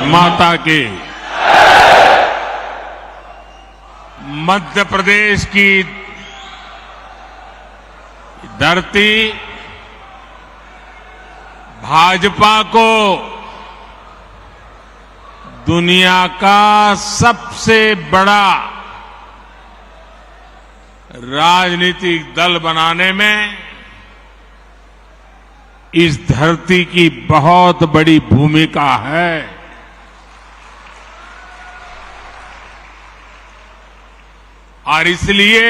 माता की। मध्य प्रदेश की धरती भाजपा को दुनिया का सबसे बड़ा राजनीतिक दल बनाने में इस धरती की बहुत बड़ी भूमिका है। और इसलिए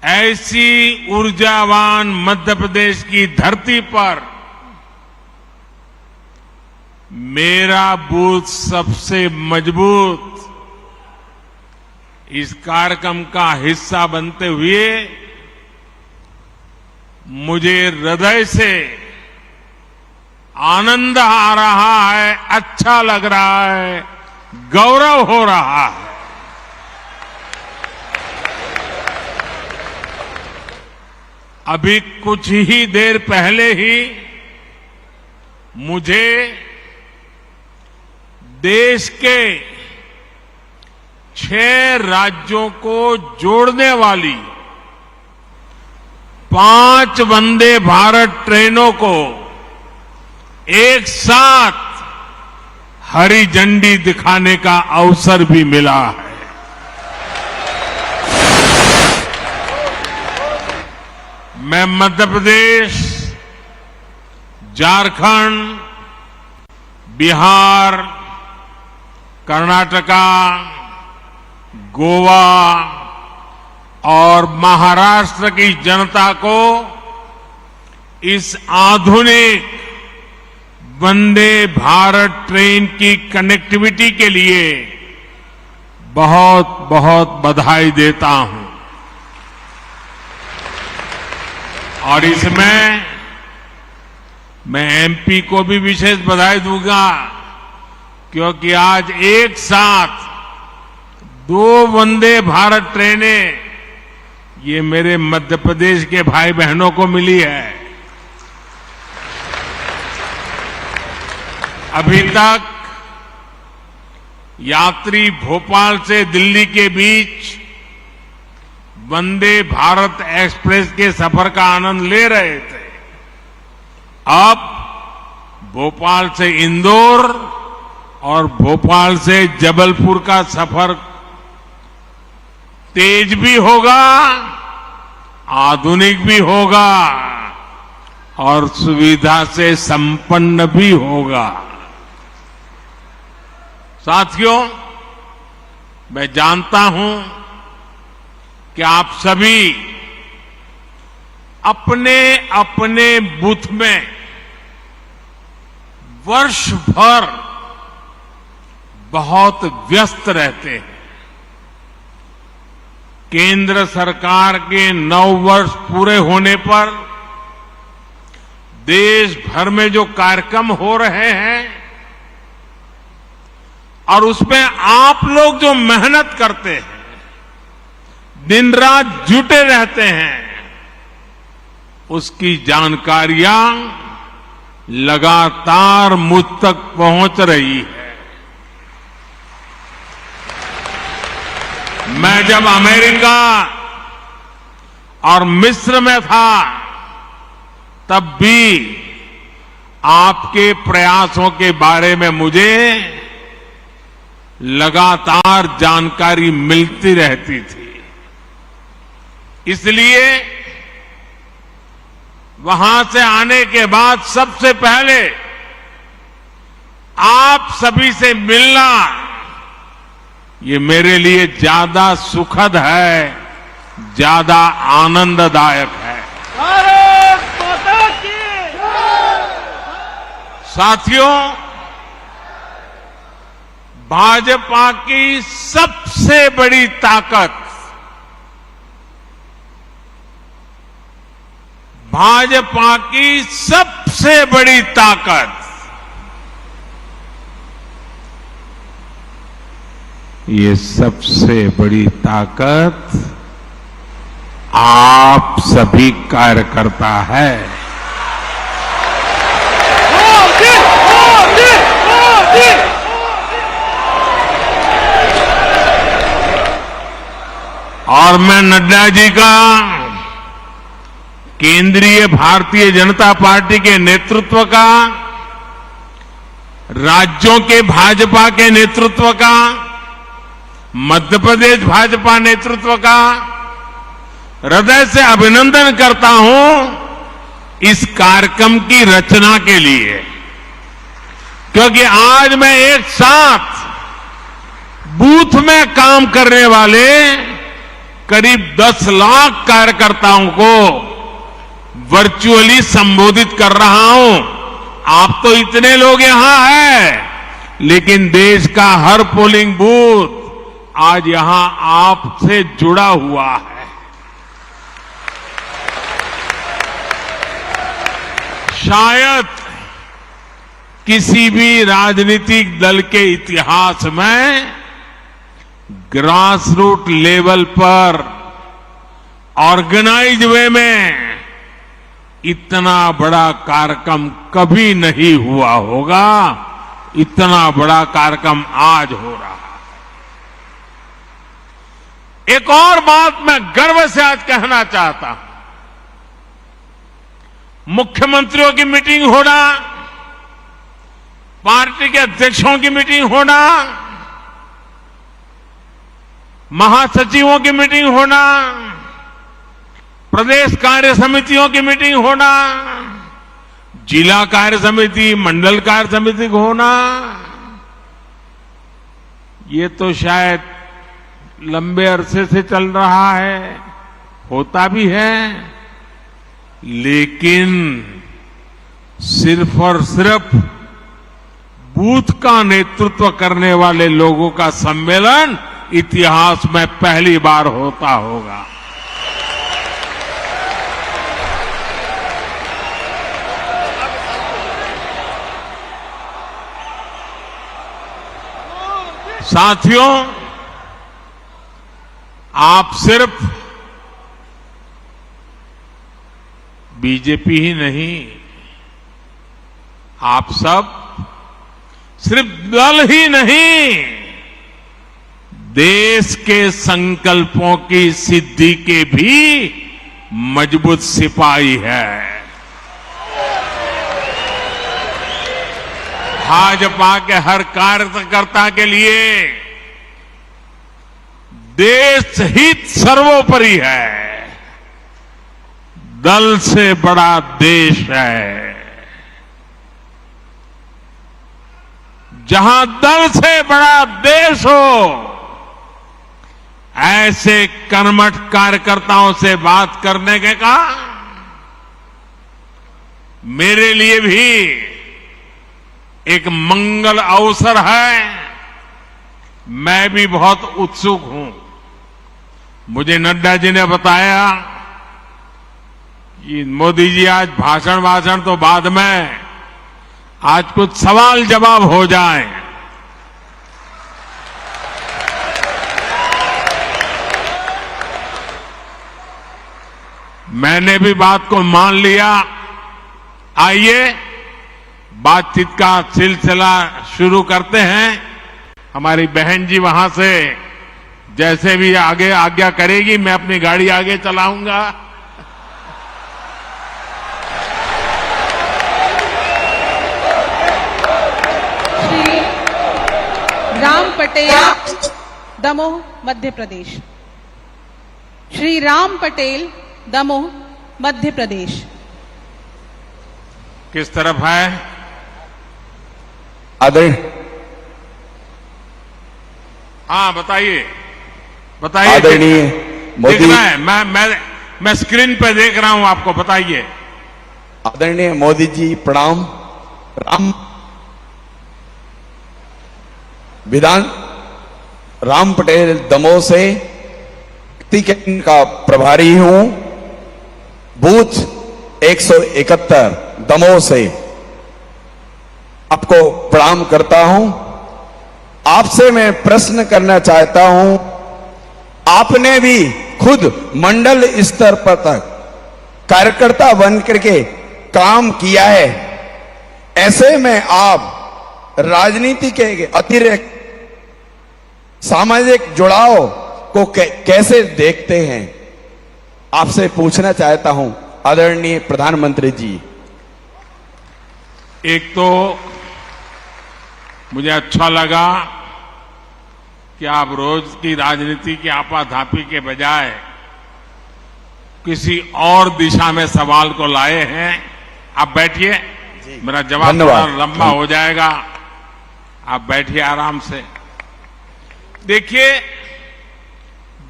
ऐसी ऊर्जावान मध्य प्रदेश की धरती पर मेरा बूथ सबसे मजबूत इस कार्यक्रम का हिस्सा बनते हुए मुझे हृदय से आनंद आ रहा है, अच्छा लग रहा है, गौरव हो रहा है। अभी कुछ ही देर पहले ही मुझे देश के 6 राज्यों को जोड़ने वाली 5 वंदे भारत ट्रेनों को एक साथ हरी झंडी दिखाने का अवसर भी मिला है। मैं मध्य प्रदेश, झारखंड, बिहार, कर्नाटका, गोवा और महाराष्ट्र की जनता को इस आधुनिक वंदे भारत ट्रेन की कनेक्टिविटी के लिए बहुत बहुत बधाई देता हूं। और इसमें मैं एमपी को भी विशेष बधाई दूंगा, क्योंकि आज एक साथ 2 वंदे भारत ट्रेनें ये मेरे मध्य प्रदेश के भाई बहनों को मिली है। अभी तक यात्री भोपाल से दिल्ली के बीच वंदे भारत एक्सप्रेस के सफर का आनंद ले रहे थे। अब भोपाल से इंदौर और भोपाल से जबलपुर का सफर तेज भी होगा, आधुनिक भी होगा और सुविधा से संपन्न भी होगा। साथियों, मैं जानता हूं कि आप सभी अपने अपने बूथ में वर्ष भर बहुत व्यस्त रहते हैं। केंद्र सरकार के 9 वर्ष पूरे होने पर देश भर में जो कार्यक्रम हो रहे हैं और उसमें आप लोग जो मेहनत करते हैं, दिन रात जुटे रहते हैं, उसकी जानकारियां लगातार मुझ तक पहुंच रही है। मैं जब अमेरिका और मिस्र में था तब भी आपके प्रयासों के बारे में मुझे लगातार जानकारी मिलती रहती थी। इसलिए वहां से आने के बाद सबसे पहले आप सभी से मिलना ये मेरे लिए ज्यादा सुखद है, ज्यादा आनंददायक है। भारत माता की। साथियों, भाजपा की सबसे बड़ी ताकत, भाजपा की सबसे बड़ी ताकत ये सबसे बड़ी ताकत आप सभी कार्यकर्ता है। मोदी, मोदी, और मैं नड्डा जी का केंद्रीय भारतीय जनता पार्टी के नेतृत्व का, राज्यों के भाजपा के नेतृत्व का, मध्य प्रदेश भाजपा नेतृत्व का हृदय से अभिनंदन करता हूं इस कार्यक्रम की रचना के लिए, क्योंकि आज मैं एक साथ बूथ में काम करने वाले करीब 10 लाख कार्यकर्ताओं को वर्चुअली संबोधित कर रहा हूं। आप तो इतने लोग यहां हैं, लेकिन देश का हर पोलिंग बूथ आज यहां आपसे जुड़ा हुआ है। शायद किसी भी राजनीतिक दल के इतिहास में ग्रास रूट लेवल पर ऑर्गेनाइज वे में इतना बड़ा कार्यक्रम कभी नहीं हुआ होगा। इतना बड़ा कार्यक्रम आज हो रहा है। एक और बात मैं गर्व से आज कहना चाहता हूं, मुख्यमंत्रियों की मीटिंग होना, पार्टी के अध्यक्षों की मीटिंग होना, महासचिवों की मीटिंग होना, प्रदेश कार्य समितियों की मीटिंग होना, जिला कार्य समिति, मंडल कार्य समिति होना, ये तो शायद लंबे अरसे से चल रहा है, होता भी है, लेकिन सिर्फ और सिर्फ बूथ का नेतृत्व करने वाले लोगों का सम्मेलन इतिहास में पहली बार होता होगा। साथियों, आप सिर्फ बीजेपी ही नहीं, आप सब सिर्फ दल ही नहीं, देश के संकल्पों की सिद्धि के भी मजबूत सिपाही है। भाजपा के हर कार्यकर्ता के लिए देश हित सर्वोपरि है। दल से बड़ा देश है। जहां दल से बड़ा देश हो, ऐसे कर्मठ कार्यकर्ताओं से बात करने के का मेरे लिए भी एक मंगल अवसर है। मैं भी बहुत उत्सुक हूं। मुझे नड्डा जी ने बताया कि मोदी जी आज भाषण तो बाद में, आज कुछ सवाल जवाब हो जाए। मैंने भी बात को मान लिया। आइए बातचीत का सिलसिला शुरू करते हैं। हमारी बहन जी वहां से जैसे भी आगे आज्ञा करेगी, मैं अपनी गाड़ी आगे चलाऊंगा। श्री राम पटेल, दमोह, मध्य प्रदेश। श्री राम पटेल, दमोह, मध्य प्रदेश। किस तरफ है? आदरणीय, हाँ बताइए, बताइए। आदरणीय मोदी, दिख रहा है, मैं स्क्रीन पे देख रहा हूं, आपको बताइए। आदरणीय मोदी जी प्रणाम। राम पटेल दमोह से टिकट का प्रभारी हूं। बूथ 171 दमोह से आपको प्रणाम करता हूं। आपसे मैं प्रश्न करना चाहता हूं। आपने भी खुद मंडल स्तर पर तक कार्यकर्ता बनकर के काम किया है। ऐसे में आप राजनीति के अतिरिक्त सामाजिक जुड़ाव को कैसे देखते हैं, आपसे पूछना चाहता हूं आदरणीय प्रधानमंत्री जी। एक तो मुझे अच्छा लगा कि आप रोज की राजनीति की आपाधापी के बजाय किसी और दिशा में सवाल को लाए हैं। आप बैठिए, मेरा जवाब थोड़ा लंबा हो जाएगा, आप बैठिए आराम से। देखिए,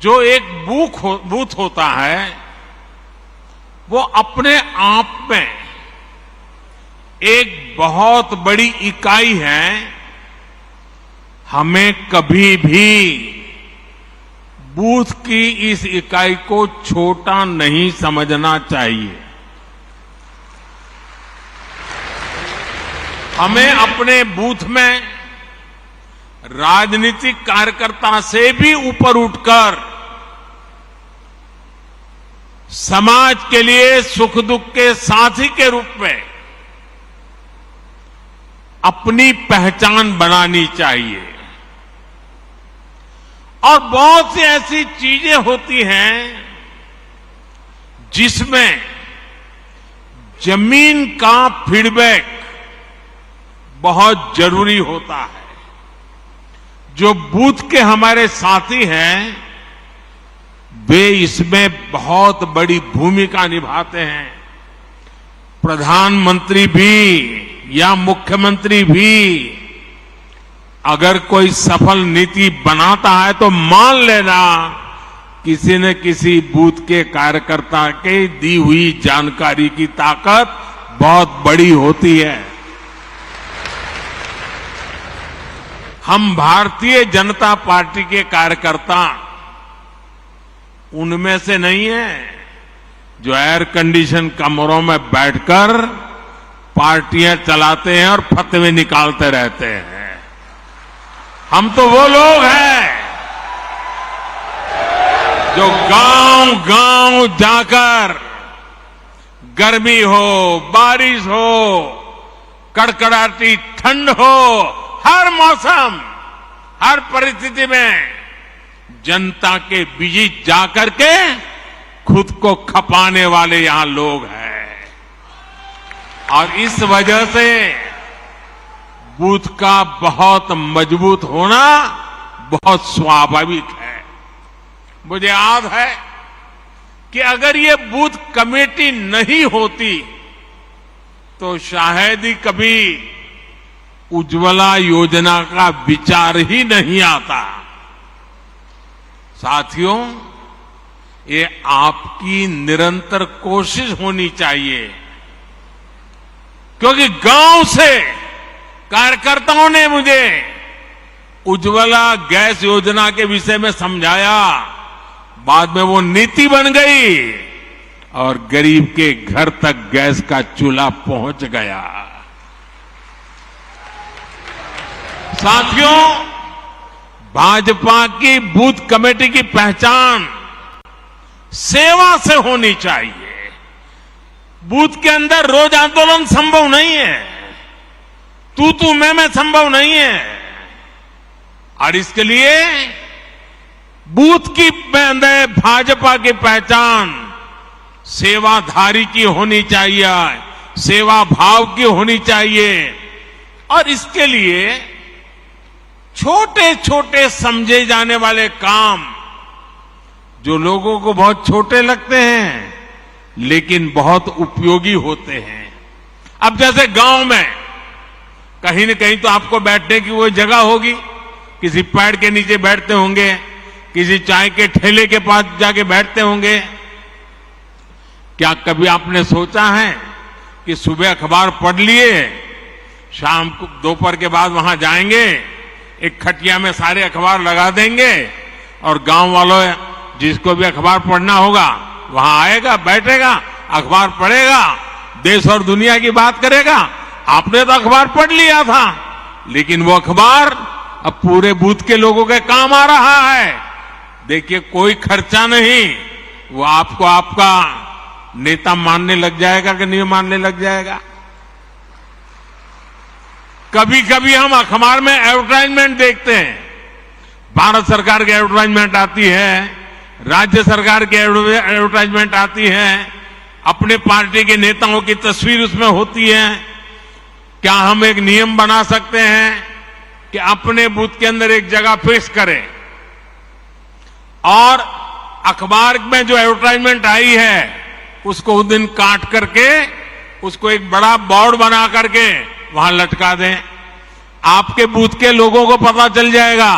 जो एक बूथ होता है वो अपने आप में एक बहुत बड़ी इकाई है। हमें कभी भी बूथ की इस इकाई को छोटा नहीं समझना चाहिए। हमें अपने बूथ में राजनीतिक कार्यकर्ता से भी ऊपर उठकर समाज के लिए सुख दुख के साथी के रूप में अपनी पहचान बनानी चाहिए। और बहुत सी ऐसी चीजें होती हैं जिसमें जमीन का फीडबैक बहुत जरूरी होता है। जो बूथ के हमारे साथी हैं वे इसमें बहुत बड़ी भूमिका निभाते हैं। प्रधानमंत्री भी या मुख्यमंत्री भी अगर कोई सफल नीति बनाता है तो मान लेना किसी न किसी बूथ के कार्यकर्ता के दी हुई जानकारी की ताकत बहुत बड़ी होती है। हम भारतीय जनता पार्टी के कार्यकर्ता उनमें से नहीं है जो एयर कंडीशन कमरों में बैठकर पार्टियां चलाते हैं और फतवे निकालते रहते हैं। हम तो वो लोग हैं जो गांव गांव जाकर गर्मी हो, बारिश हो, कड़कड़ाती ठंड हो, हर मौसम, हर परिस्थिति में जनता के बीच जाकर के खुद को खपाने वाले यहां लोग हैं। और इस वजह से बूथ का बहुत मजबूत होना बहुत स्वाभाविक है। मुझे याद है कि अगर ये बूथ कमेटी नहीं होती तो शायद ही कभी उज्ज्वला योजना का विचार ही नहीं आता। साथियों, ये आपकी निरंतर कोशिश होनी चाहिए, क्योंकि गांव से कार्यकर्ताओं ने मुझे उज्ज्वला गैस योजना के विषय में समझाया। बाद में वो नीति बन गई और गरीब के घर तक गैस का चूल्हा पहुंच गया। साथियों, भाजपा की बूथ कमेटी की पहचान सेवा से होनी चाहिए। बूथ के अंदर रोज आंदोलन संभव नहीं है, तू मैं संभव नहीं है। और इसके लिए बूथ की अंदर भाजपा की पहचान सेवाधारी की होनी चाहिए, सेवा भाव की होनी चाहिए। और इसके लिए छोटे छोटे समझे जाने वाले काम जो लोगों को बहुत छोटे लगते हैं लेकिन बहुत उपयोगी होते हैं। अब जैसे गांव में कहीं न कहीं तो आपको बैठने की वो जगह होगी, किसी पेड़ के नीचे बैठते होंगे, किसी चाय के ठेले के पास जाके बैठते होंगे। क्या कभी आपने सोचा है कि सुबह अखबार पढ़ लिए, शाम को दोपहर के बाद वहां जाएंगे, एक खटिया में सारे अखबार लगा देंगे और गांव वालों जिसको भी अखबार पढ़ना होगा वहां आएगा, बैठेगा, अखबार पढ़ेगा, देश और दुनिया की बात करेगा। आपने तो अखबार पढ़ लिया था, लेकिन वो अखबार अब पूरे बूथ के लोगों के काम आ रहा है। देखिए, कोई खर्चा नहीं, वो आपको आपका नेता मानने लग जाएगा कि नहीं मानने लग जाएगा। कभी कभी हम अखबार में एडवर्टाइजमेंट देखते हैं, भारत सरकार की एडवर्टाइजमेंट आती है, राज्य सरकार की एडवर्टाइजमेंट आती है, अपने पार्टी के नेताओं की तस्वीर उसमें होती है। क्या हम एक नियम बना सकते हैं कि अपने बूथ के अंदर एक जगह फिक्स करें और अखबार में जो एडवर्टाइजमेंट आई है उसको उस दिन काट करके उसको एक बड़ा बोर्ड बना करके वहां लटका दें। आपके बूथ के लोगों को पता चल जाएगा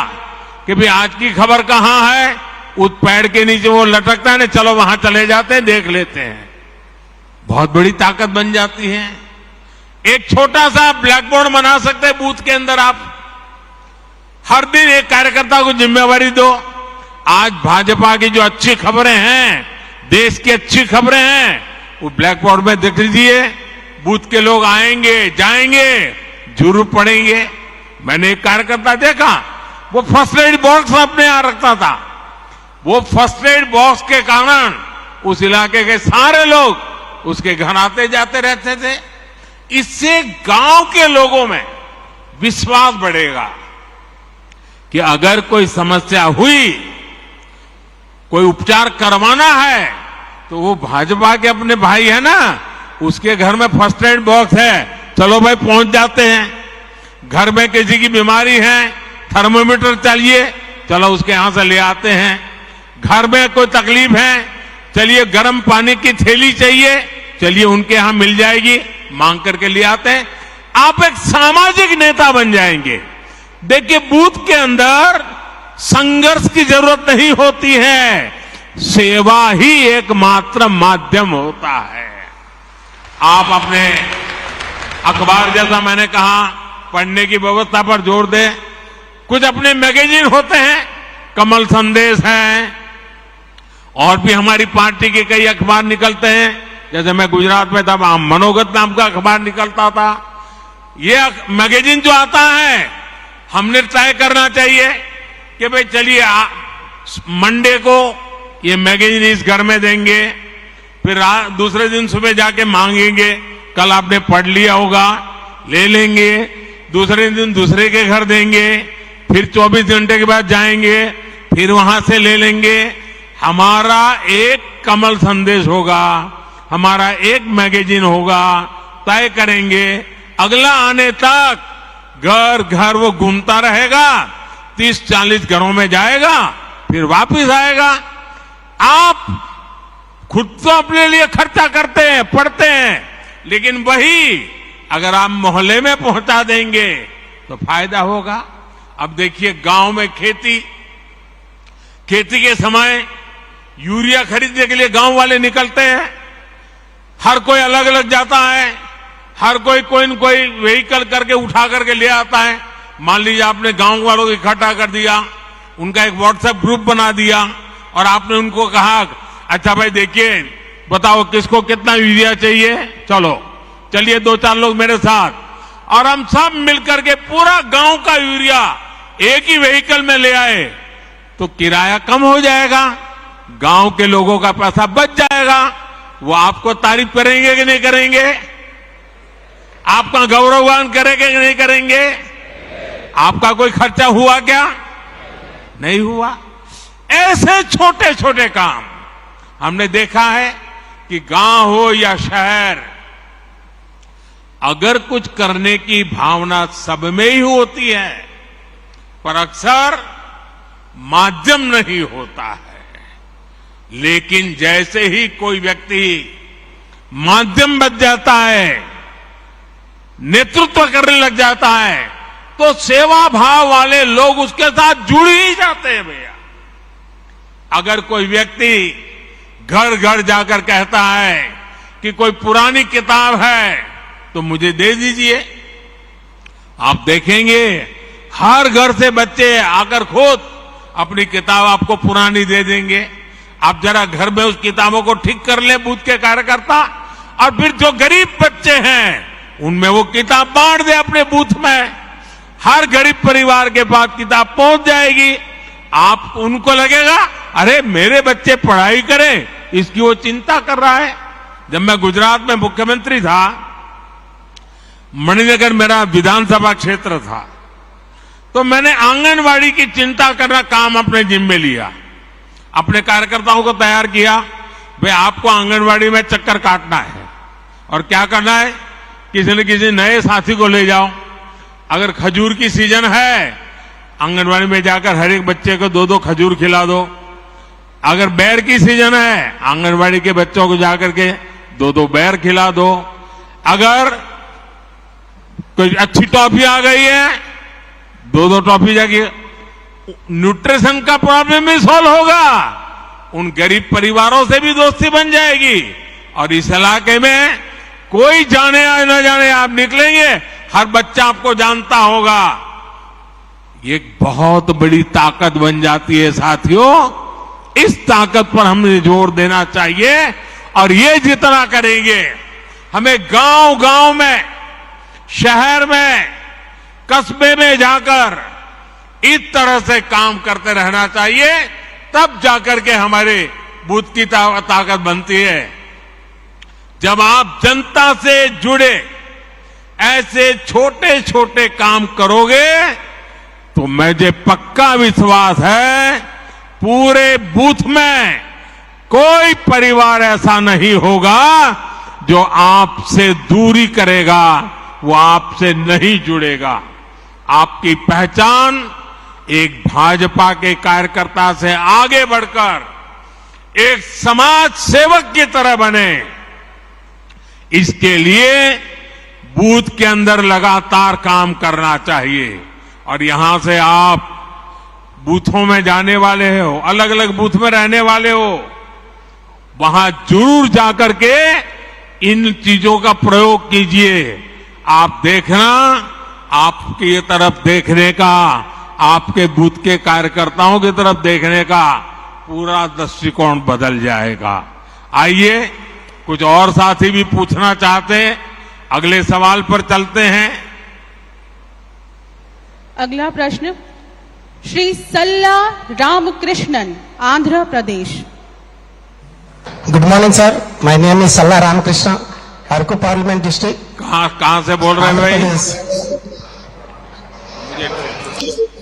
कि भाई आज की खबर कहां है, उस पेड़ के नीचे वो लटकता है ना, चलो वहां चले जाते हैं, देख लेते हैं। बहुत बड़ी ताकत बन जाती है। एक छोटा सा ब्लैक बोर्ड बना सकते हैं बूथ के अंदर। आप हर दिन एक कार्यकर्ता को जिम्मेवारी दो। आज भाजपा की जो अच्छी खबरें हैं, देश की अच्छी खबरें हैं, वो ब्लैक बोर्ड में देख लीजिए। बूथ के लोग आएंगे जाएंगे, जरूर पढ़ेंगे। मैंने एक कार्यकर्ता देखा, वो फर्स्ट एड बॉक्स अपने यहां रखता था। वो फर्स्ट एड बॉक्स के कारण उस इलाके के सारे लोग उसके घर आते जाते रहते थे। इससे गांव के लोगों में विश्वास बढ़ेगा कि अगर कोई समस्या हुई, कोई उपचार करवाना है, तो वो भाजपा के अपने भाई है ना, उसके घर में फर्स्ट एड बॉक्स है, चलो भाई पहुंच जाते हैं। घर में किसी की बीमारी है, थर्मोमीटर चाहिए, चलो उसके यहां से ले आते हैं। घर में कोई तकलीफ है, चलिए गर्म पानी की थैली चाहिए, चलिए उनके यहां मिल जाएगी, मांग करके ले आते हैं। आप एक सामाजिक नेता बन जाएंगे। देखिए, बूथ के अंदर संघर्ष की जरूरत नहीं होती है, सेवा ही एकमात्र माध्यम होता है। आप अपने अखबार, जैसा मैंने कहा, पढ़ने की व्यवस्था पर जोर दें। कुछ अपने मैगजीन होते हैं, कमल संदेश है, और भी हमारी पार्टी के कई अखबार निकलते हैं। जैसे मैं गुजरात में था, मनोगत नाम का अखबार निकलता था। ये मैगजीन जो आता है, हमने तय करना चाहिए कि भाई चलिए मंडे को ये मैगजीन इस घर में देंगे, फिर दूसरे दिन सुबह जाके मांगेंगे, कल आपने पढ़ लिया होगा, ले लेंगे, दूसरे दिन दूसरे के घर देंगे, फिर 24 घंटे के बाद जाएंगे, फिर वहां से ले लेंगे। हमारा एक कमल संदेश होगा, हमारा एक मैगजीन होगा, तय करेंगे। अगला आने तक घर घर वो घूमता रहेगा, 30-40 घरों में जाएगा, फिर वापस आएगा। आप खुद तो अपने लिए खर्चा करते हैं, पढ़ते हैं, लेकिन वही अगर आप मोहल्ले में पहुंचा देंगे तो फायदा होगा। अब देखिए, गांव में खेती के समय यूरिया खरीदने के लिए गांव वाले निकलते हैं। हर कोई अलग अलग जाता है, हर कोई न कोई व्हीकल करके उठा करके ले आता है। मान लीजिए आपने गांव वालों को इकट्ठा कर दिया, उनका एक व्हाट्सएप ग्रुप बना दिया और आपने उनको कहा, अच्छा भाई देखिए, बताओ किसको कितना यूरिया चाहिए, चलिए 2-4 लोग मेरे साथ, और हम सब मिलकर के पूरा गांव का यूरिया एक ही व्हीकल में ले आए, तो किराया कम हो जाएगा, गांव के लोगों का पैसा बच जाएगा। वो आपको तारीफ करेंगे कि नहीं करेंगे? आपका गौरवगान करेंगे कि नहीं करेंगे? आपका कोई खर्चा हुआ क्या? नहीं हुआ। ऐसे छोटे छोटे काम हमने देखा है कि गांव हो या शहर, अगर कुछ करने की भावना सब में ही होती है, पर अक्सर माध्यम नहीं होता है। लेकिन जैसे ही कोई व्यक्ति माध्यम बन जाता है, नेतृत्व करने लग जाता है, तो सेवा भाव वाले लोग उसके साथ जुड़ ही जाते हैं भैया। अगर कोई व्यक्ति घर घर जाकर कहता है कि कोई पुरानी किताब है तो मुझे दे दीजिए, आप देखेंगे हर घर से बच्चे आकर खुद अपनी किताब आपको पुरानी दे देंगे। आप जरा घर में उस किताबों को ठीक कर ले बूथ के कार्यकर्ता, और फिर जो गरीब बच्चे हैं उनमें वो किताब बांट दे अपने बूथ में। हर गरीब परिवार के पास किताब पहुंच जाएगी। आप उनको लगेगा, अरे मेरे बच्चे पढ़ाई करें, इसकी वो चिंता कर रहा है। जब मैं गुजरात में मुख्यमंत्री था, मणिनगर मेरा विधानसभा क्षेत्र था, तो मैंने आंगनवाड़ी की चिंता करना काम अपने जिम्मे लिया, अपने कार्यकर्ताओं को तैयार किया। भाई आपको आंगनवाड़ी में चक्कर काटना है और क्या करना है, किसी न किसी नए साथी को ले जाओ। अगर खजूर की सीजन है, आंगनवाड़ी में जाकर हर एक बच्चे को 2-2 खजूर खिला दो। अगर बेर की सीजन है, आंगनवाड़ी के बच्चों को जाकर के 2-2 बेर खिला दो। अगर कोई अच्छी टॉफी आ गई है, 2-2 टॉफी जाके, न्यूट्रिशन का प्रॉब्लम भी सॉल्व होगा, उन गरीब परिवारों से भी दोस्ती बन जाएगी और इस इलाके में कोई जाने या न जाने आप निकलेंगे, हर बच्चा आपको जानता होगा। ये एक बहुत बड़ी ताकत बन जाती है साथियों। इस ताकत पर हमें जोर देना चाहिए और ये जितना करेंगे, हमें गांव-गांव में, शहर में, कस्बे में जाकर इस तरह से काम करते रहना चाहिए, तब जाकर के हमारे बूथ की ताकत बनती है। जब आप जनता से जुड़े ऐसे छोटे छोटे काम करोगे तो मुझे पक्का विश्वास है पूरे बूथ में कोई परिवार ऐसा नहीं होगा जो आपसे दूरी करेगा, वो आपसे नहीं जुड़ेगा। आपकी पहचान एक भाजपा के कार्यकर्ता से आगे बढ़कर एक समाज सेवक की तरह बने, इसके लिए बूथ के अंदर लगातार काम करना चाहिए। और यहां से आप बूथों में जाने वाले हो, अलग अलग बूथ में रहने वाले हो, वहां जरूर जाकर के इन चीजों का प्रयोग कीजिए। आप देखना, आपकी तरफ देखने का, आपके बूथ के कार्यकर्ताओं की तरफ देखने का पूरा दृष्टिकोण बदल जाएगा। आइए, कुछ और साथी भी पूछना चाहते हैं, अगले सवाल पर चलते हैं। अगला प्रश्न Shri Salla Ramakrishnan, Andhra Pradesh. Good morning sir, my name is Salla Ramakrishna, Araku parliament district. कहां से बोल रहे हैं भाई?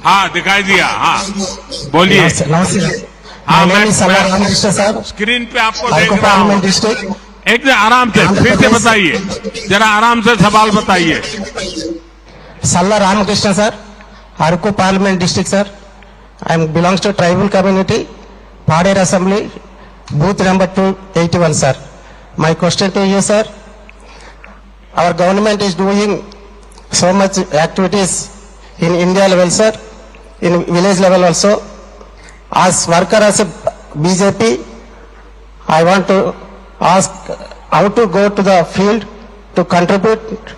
हाँ, दिखाई दिया। हाँ, बोलिए। नमस्ते। हाँ, मैं सल्ला रामकृष्ण सर, स्क्रीन पे आपको देख अरकू रहा पार्लियामेंट हूं। डिस्ट्रिक्ट। एक आराम से फिर से बताइए, जरा आराम से सवाल बताइए। Salla Ramakrishna sir, Araku parliament district sir. I am belongs to tribal community, Paderu assembly, booth number 281 sir. My question to you sir, our government is doing so much activities in India level sir, in village level also. As worker as a BJP, I want to ask how to go to the field to contribute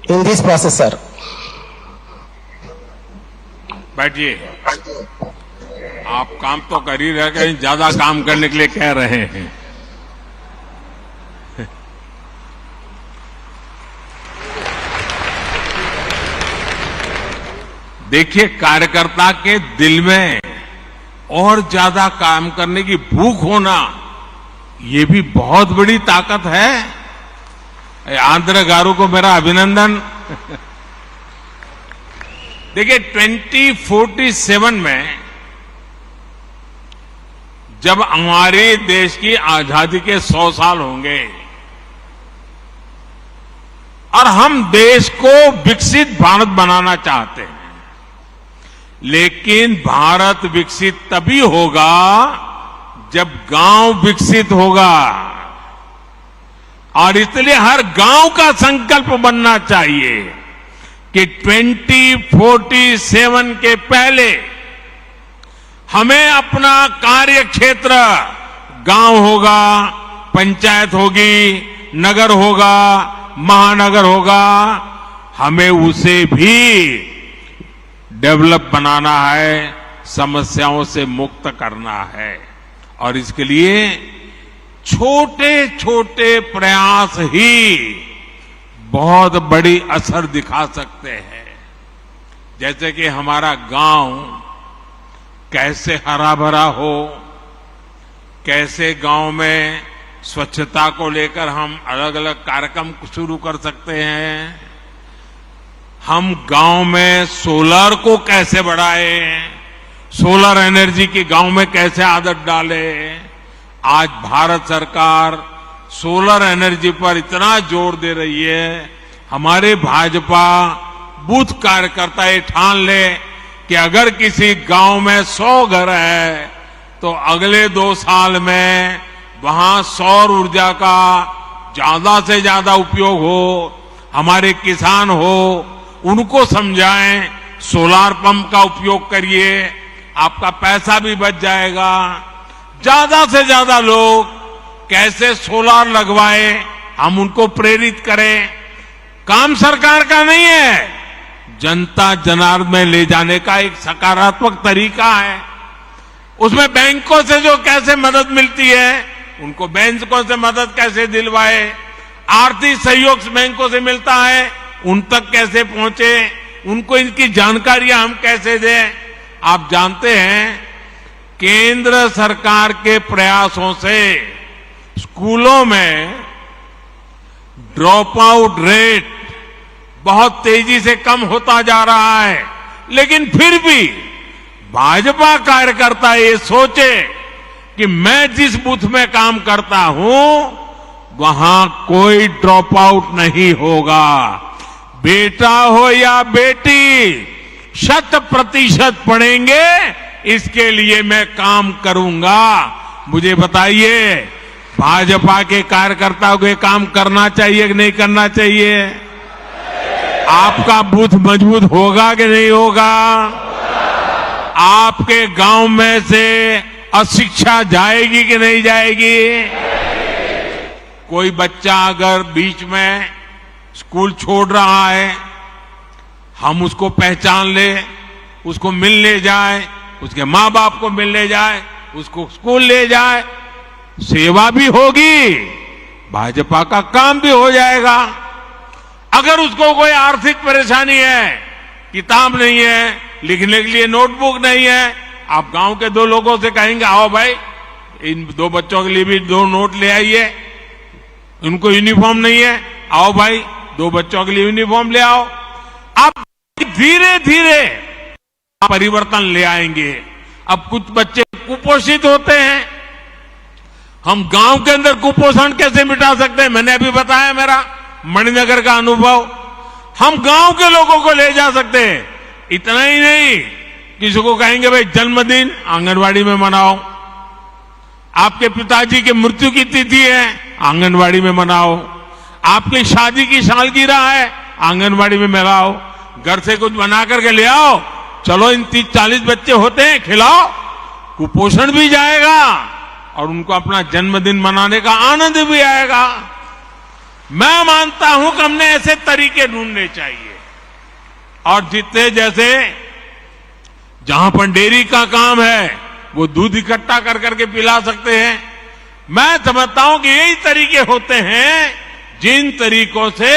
in this process sir. बैठिए। आप काम तो कर ही रहे, कहीं ज्यादा काम करने के लिए कह रहे हैं। देखिए, कार्यकर्ता के दिल में और ज्यादा काम करने की भूख होना, ये भी बहुत बड़ी ताकत है। आंध्र गारू को मेरा अभिनंदन। देखिए, 2047 में जब हमारे देश की आजादी के 100 साल होंगे और हम देश को विकसित भारत बनाना चाहते हैं, लेकिन भारत विकसित तभी होगा जब गांव विकसित होगा। और इसलिए हर गांव का संकल्प बनना चाहिए कि 2047 के पहले हमें अपना कार्य क्षेत्र, गांव होगा, पंचायत होगी, नगर होगा, महानगर होगा, हमें उसे भी डेवलप बनाना है, समस्याओं से मुक्त करना है। और इसके लिए छोटे छोटे प्रयास ही बहुत बड़ी असर दिखा सकते हैं। जैसे कि हमारा गांव कैसे हरा भरा हो, कैसे गांव में स्वच्छता को लेकर हम अलग अलग कार्यक्रम शुरू कर सकते हैं। हम गांव में सोलर को कैसे बढ़ाएं, सोलर एनर्जी की गांव में कैसे आदत डालें। आज भारत सरकार सोलर एनर्जी पर इतना जोर दे रही है, हमारे भाजपा बूथ कार्यकर्ता ये ठान ले कि अगर किसी गांव में 100 घर है तो अगले 2 साल में वहां सौर ऊर्जा का ज्यादा से ज्यादा उपयोग हो। हमारे किसान हो, उनको समझाएं सोलार पंप का उपयोग करिए, आपका पैसा भी बच जाएगा। ज्यादा से ज्यादा लोग कैसे सोलार लगवाए, हम उनको प्रेरित करें। काम सरकार का नहीं है, जनता जनार्दन में ले जाने का एक सकारात्मक तरीका है। उसमें बैंकों से जो कैसे मदद मिलती है, उनको बैंकों से मदद कैसे दिलवाए, आर्थिक सहयोग बैंकों से मिलता है उन तक कैसे पहुंचे, उनको इनकी जानकारियां हम कैसे दें। आप जानते हैं केंद्र सरकार के प्रयासों से स्कूलों में ड्रॉप आउट रेट बहुत तेजी से कम होता जा रहा है, लेकिन फिर भी भाजपा कार्यकर्ता ये सोचे कि मैं जिस बूथ में काम करता हूं वहां कोई ड्रॉप आउट नहीं होगा। बेटा हो या बेटी 100% पढ़ेंगे, इसके लिए मैं काम करूंगा। मुझे बताइए, भाजपा के कार्यकर्ताओं को ये काम करना चाहिए कि नहीं करना चाहिए? आपका बूथ मजबूत होगा कि नहीं होगा? आपके गांव में से अशिक्षा जाएगी कि नहीं जाएगी? कोई बच्चा अगर बीच में स्कूल छोड़ रहा है, हम उसको पहचान ले, उसको मिलने जाए, उसके मां बाप को मिलने जाए, उसको स्कूल ले जाए, सेवा भी होगी, भाजपा का काम भी हो जाएगा। अगर उसको कोई आर्थिक परेशानी है, किताब नहीं है, लिखने के लिए नोटबुक नहीं है, आप गांव के 2 लोगों से कहेंगे आओ भाई इन 2 बच्चों के लिए भी 2 नोट ले आइए, उनको यूनिफॉर्म नहीं है, आओ भाई 2 बच्चों के लिए यूनिफॉर्म ले आओ। आप धीरे धीरे परिवर्तन ले आएंगे। अब कुछ बच्चे कुपोषित होते हैं, हम गांव के अंदर कुपोषण कैसे मिटा सकते हैं? मैंने अभी बताया मेरा मणिनगर का अनुभव, हम गांव के लोगों को ले जा सकते हैं। इतना ही नहीं, किसी को कहेंगे भाई जन्मदिन आंगनवाड़ी में मनाओ, आपके पिताजी की मृत्यु की तिथि है आंगनवाड़ी में मनाओ, आपकी शादी की सालगिरह है आंगनवाड़ी में मनाओ, घर से कुछ बना करके ले आओ, चलो इन 30-40 बच्चे होते हैं खिलाओ, कुपोषण भी जाएगा और उनको अपना जन्मदिन मनाने का आनंद भी आएगा। मैं मानता हूं कि हमने ऐसे तरीके ढूंढने चाहिए। और जितने जैसे जहां पर डेयरी का काम है वो दूध इकट्ठा कर करके पिला सकते हैं। मैं समझता हूं कि यही तरीके होते हैं जिन तरीकों से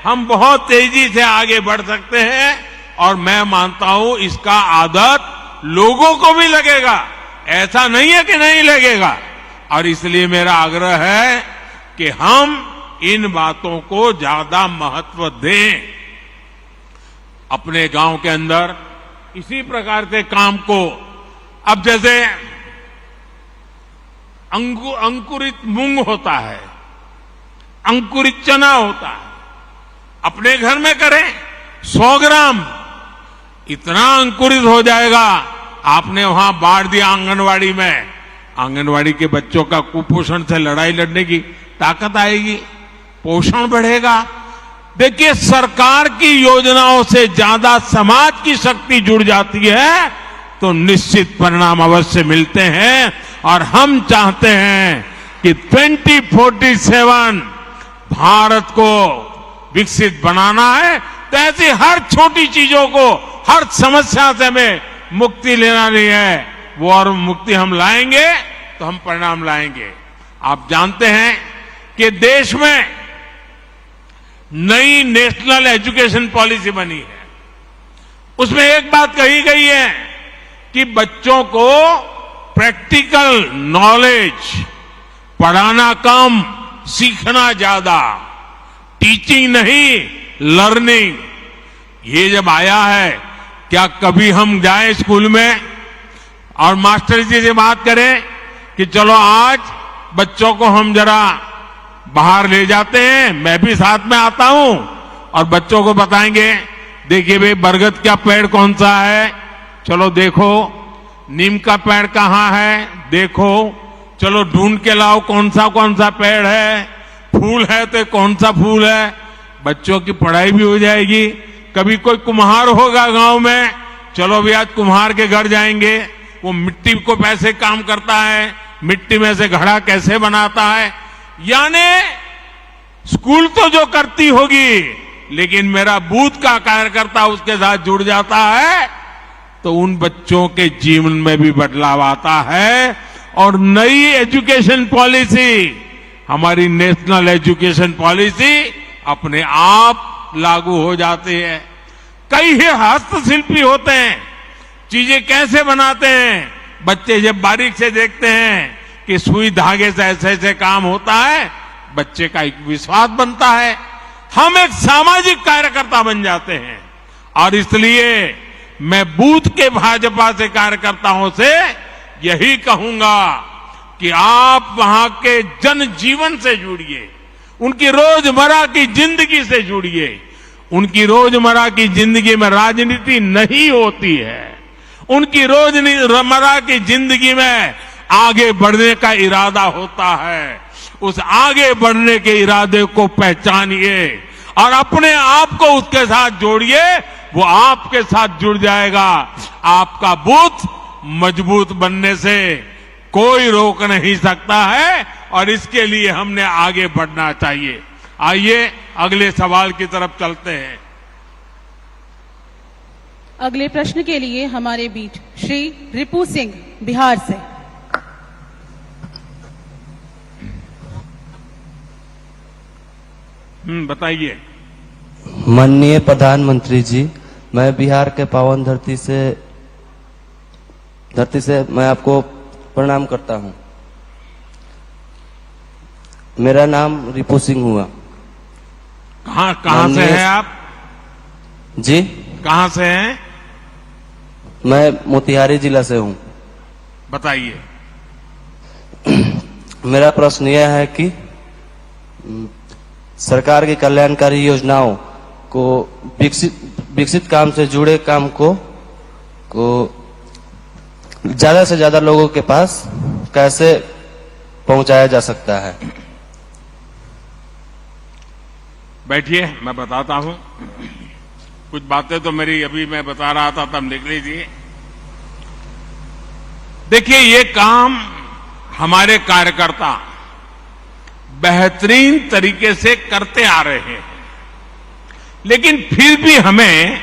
हम बहुत तेजी से आगे बढ़ सकते हैं, और मैं मानता हूं इसका आदत लोगों को भी लगेगा, ऐसा नहीं है कि नहीं लगेगा। और इसलिए मेरा आग्रह है कि हम इन बातों को ज्यादा महत्व दें। अपने गांव के अंदर इसी प्रकार से काम को, अब जैसे अंकुरित मूंग होता है, अंकुरित चना होता है, अपने घर में करें 100 ग्राम, इतना अंकुरित हो जाएगा। आपने वहां बांट दिया आंगनवाड़ी में, आंगनवाड़ी के बच्चों का कुपोषण से लड़ाई लड़ने की ताकत आएगी, पोषण बढ़ेगा। देखिए, सरकार की योजनाओं से ज्यादा समाज की शक्ति जुड़ जाती है तो निश्चित परिणाम अवश्य मिलते हैं। और हम चाहते हैं कि 2047 भारत को विकसित बनाना है, तो ऐसी हर छोटी चीजों को, हर समस्या से हमें मुक्ति लेना नहीं है। वो और मुक्ति हम लाएंगे तो हम परिणाम लाएंगे। आप जानते हैं कि देश में नई नेशनल एजुकेशन पॉलिसी बनी है। उसमें एक बात कही गई है कि बच्चों को प्रैक्टिकल नॉलेज, पढ़ाना कम, सीखना ज्यादा, टीचिंग नहीं लर्निंग, ये जब आया है, क्या कभी हम जाए स्कूल में और मास्टर जी से बात करें कि चलो आज बच्चों को हम जरा बाहर ले जाते हैं, मैं भी साथ में आता हूं और बच्चों को बताएंगे, देखिए भाई बरगद का पेड़ कौन सा है, चलो देखो, नीम का पेड़ कहाँ है, देखो, चलो ढूंढ के लाओ कौन सा पेड़ है, फूल है तो कौन सा फूल है। बच्चों की पढ़ाई भी हो जाएगी। कभी कोई कुम्हार होगा गांव में, चलो भी आज कुम्हार के घर जाएंगे, वो मिट्टी को कैसे काम करता है, मिट्टी में से घड़ा कैसे बनाता है। यानी स्कूल तो जो करती होगी, लेकिन मेरा बूथ का कार्यकर्ता उसके साथ जुड़ जाता है तो उन बच्चों के जीवन में भी बदलाव आता है। और नई एजुकेशन पॉलिसी, हमारी नेशनल एजुकेशन पॉलिसी अपने आप लागू हो जाती है। कई ही हस्तशिल्पी होते हैं, चीजें कैसे बनाते हैं, बच्चे जब बारीक से देखते हैं कि सुई धागे से ऐसे ऐसे काम होता है, बच्चे का एक विश्वास बनता है, हम एक सामाजिक कार्यकर्ता बन जाते हैं। और इसलिए मैं बूथ के भाजपा से कार्यकर्ताओं से यही कहूंगा कि आप वहां के जनजीवन से जुड़िए, उनकी रोजमर्रा की जिंदगी से जुड़िए। उनकी रोजमर्रा की जिंदगी में राजनीति नहीं होती है, उनकी रोजमर्रा की जिंदगी में आगे बढ़ने का इरादा होता है। उस आगे बढ़ने के इरादे को पहचानिए और अपने आप को उसके साथ जोड़िए, वो आपके साथ जुड़ जाएगा। आपका बूथ मजबूत बनने से कोई रोक नहीं सकता है और इसके लिए हमने आगे बढ़ना चाहिए। आइए अगले सवाल की तरफ चलते हैं। अगले प्रश्न के लिए हमारे बीच श्री रिपू सिंह बिहार से। बताइए। माननीय प्रधानमंत्री जी, मैं बिहार के पावन धरती से मैं आपको प्रणाम करता हूं। मेरा नाम रिपू सिंह हुआ। कहां से हैं आप जी? कहां से हैं? मैं मोतिहारी जिला से हूं। बताइए। मेरा प्रश्न यह है कि सरकार की कल्याणकारी योजनाओं को विकसित काम से जुड़े काम को ज्यादा से ज्यादा लोगों के पास कैसे पहुंचाया जा सकता है? बैठिए, मैं बताता हूं। कुछ बातें तो मेरी अभी मैं बता रहा था तब लिख लीजिए। देखिए, ये काम हमारे कार्यकर्ता बेहतरीन तरीके से करते आ रहे हैं, लेकिन फिर भी हमें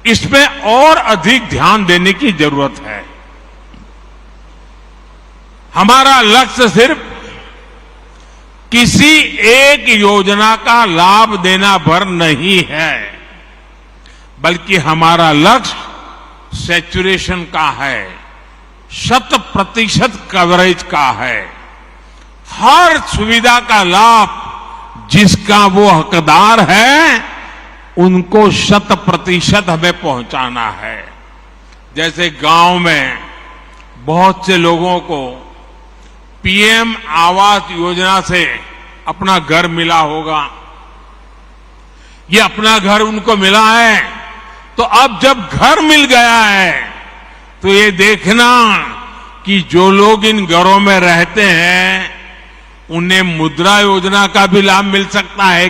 इसमें और अधिक ध्यान देने की जरूरत है। हमारा लक्ष्य सिर्फ किसी एक योजना का लाभ देना भर नहीं है, बल्कि हमारा लक्ष्य सैचुरेशन का है, 100% कवरेज का है। हर सुविधा का लाभ जिसका वो हकदार है, उनको 100% हमें पहुंचाना है। जैसे गांव में बहुत से लोगों को पीएम आवास योजना से अपना घर मिला होगा, ये अपना घर उनको मिला है, तो अब जब घर मिल गया है तो ये देखना कि जो लोग इन घरों में रहते हैं उन्हें मुद्रा योजना का भी लाभ मिल सकता है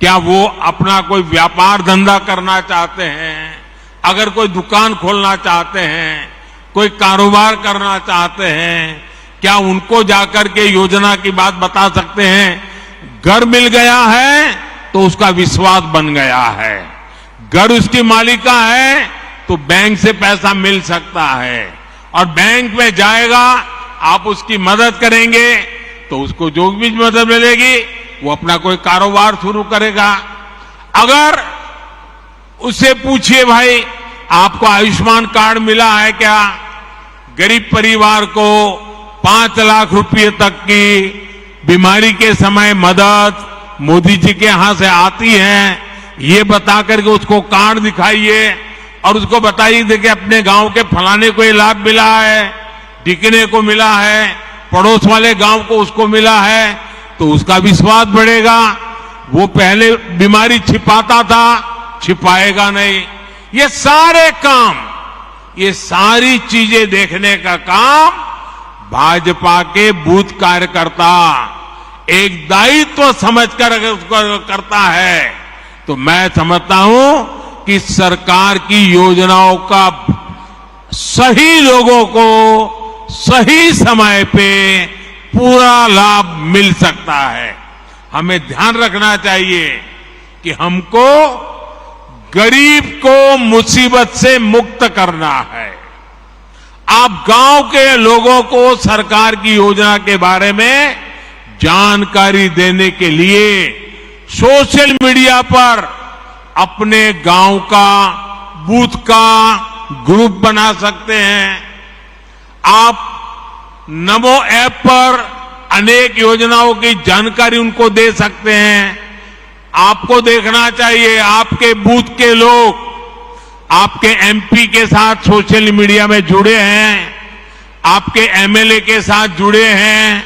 क्या वो अपना कोई व्यापार धंधा करना चाहते हैं, अगर कोई दुकान खोलना चाहते हैं, कोई कारोबार करना चाहते हैं, क्या उनको जाकर के योजना की बात बता सकते हैं? घर मिल गया है तो उसका विश्वास बन गया है, घर उसकी मालिका है तो बैंक से पैसा मिल सकता है, और बैंक में जाएगा, आप उसकी मदद करेंगे तो उसको जो भी मदद मिलेगी वो अपना कोई कारोबार शुरू करेगा। अगर उससे पूछिए, भाई आपको आयुष्मान कार्ड मिला है क्या? गरीब परिवार को 5 लाख रुपए तक की बीमारी के समय मदद मोदी जी के यहां से आती है, ये बता करके उसको कार्ड दिखाइए और उसको बताइए देखिए अपने गांव के फलाने को ये लाभ मिला है, टिकने को मिला है, पड़ोस वाले गांव को उसको मिला है, तो उसका विश्वास बढ़ेगा। वो पहले बीमारी छिपाता था, छिपाएगा नहीं। ये सारे काम, ये सारी चीजें देखने का काम भाजपा के बूथ कार्यकर्ता एक दायित्व समझकर अगर उसको करता है तो मैं समझता हूं कि सरकार की योजनाओं का सही लोगों को सही समय पे पूरा लाभ मिल सकता है। हमें ध्यान रखना चाहिए कि हमको गरीब को मुसीबत से मुक्त करना है। आप गांव के लोगों को सरकार की योजना के बारे में जानकारी देने के लिए सोशल मीडिया पर अपने गांव का बूथ का ग्रुप बना सकते हैं। आप नमो ऐप पर अनेक योजनाओं की जानकारी उनको दे सकते हैं। आपको देखना चाहिए आपके बूथ के लोग आपके एमपी के साथ सोशल मीडिया में जुड़े हैं, आपके एमएलए के साथ जुड़े हैं,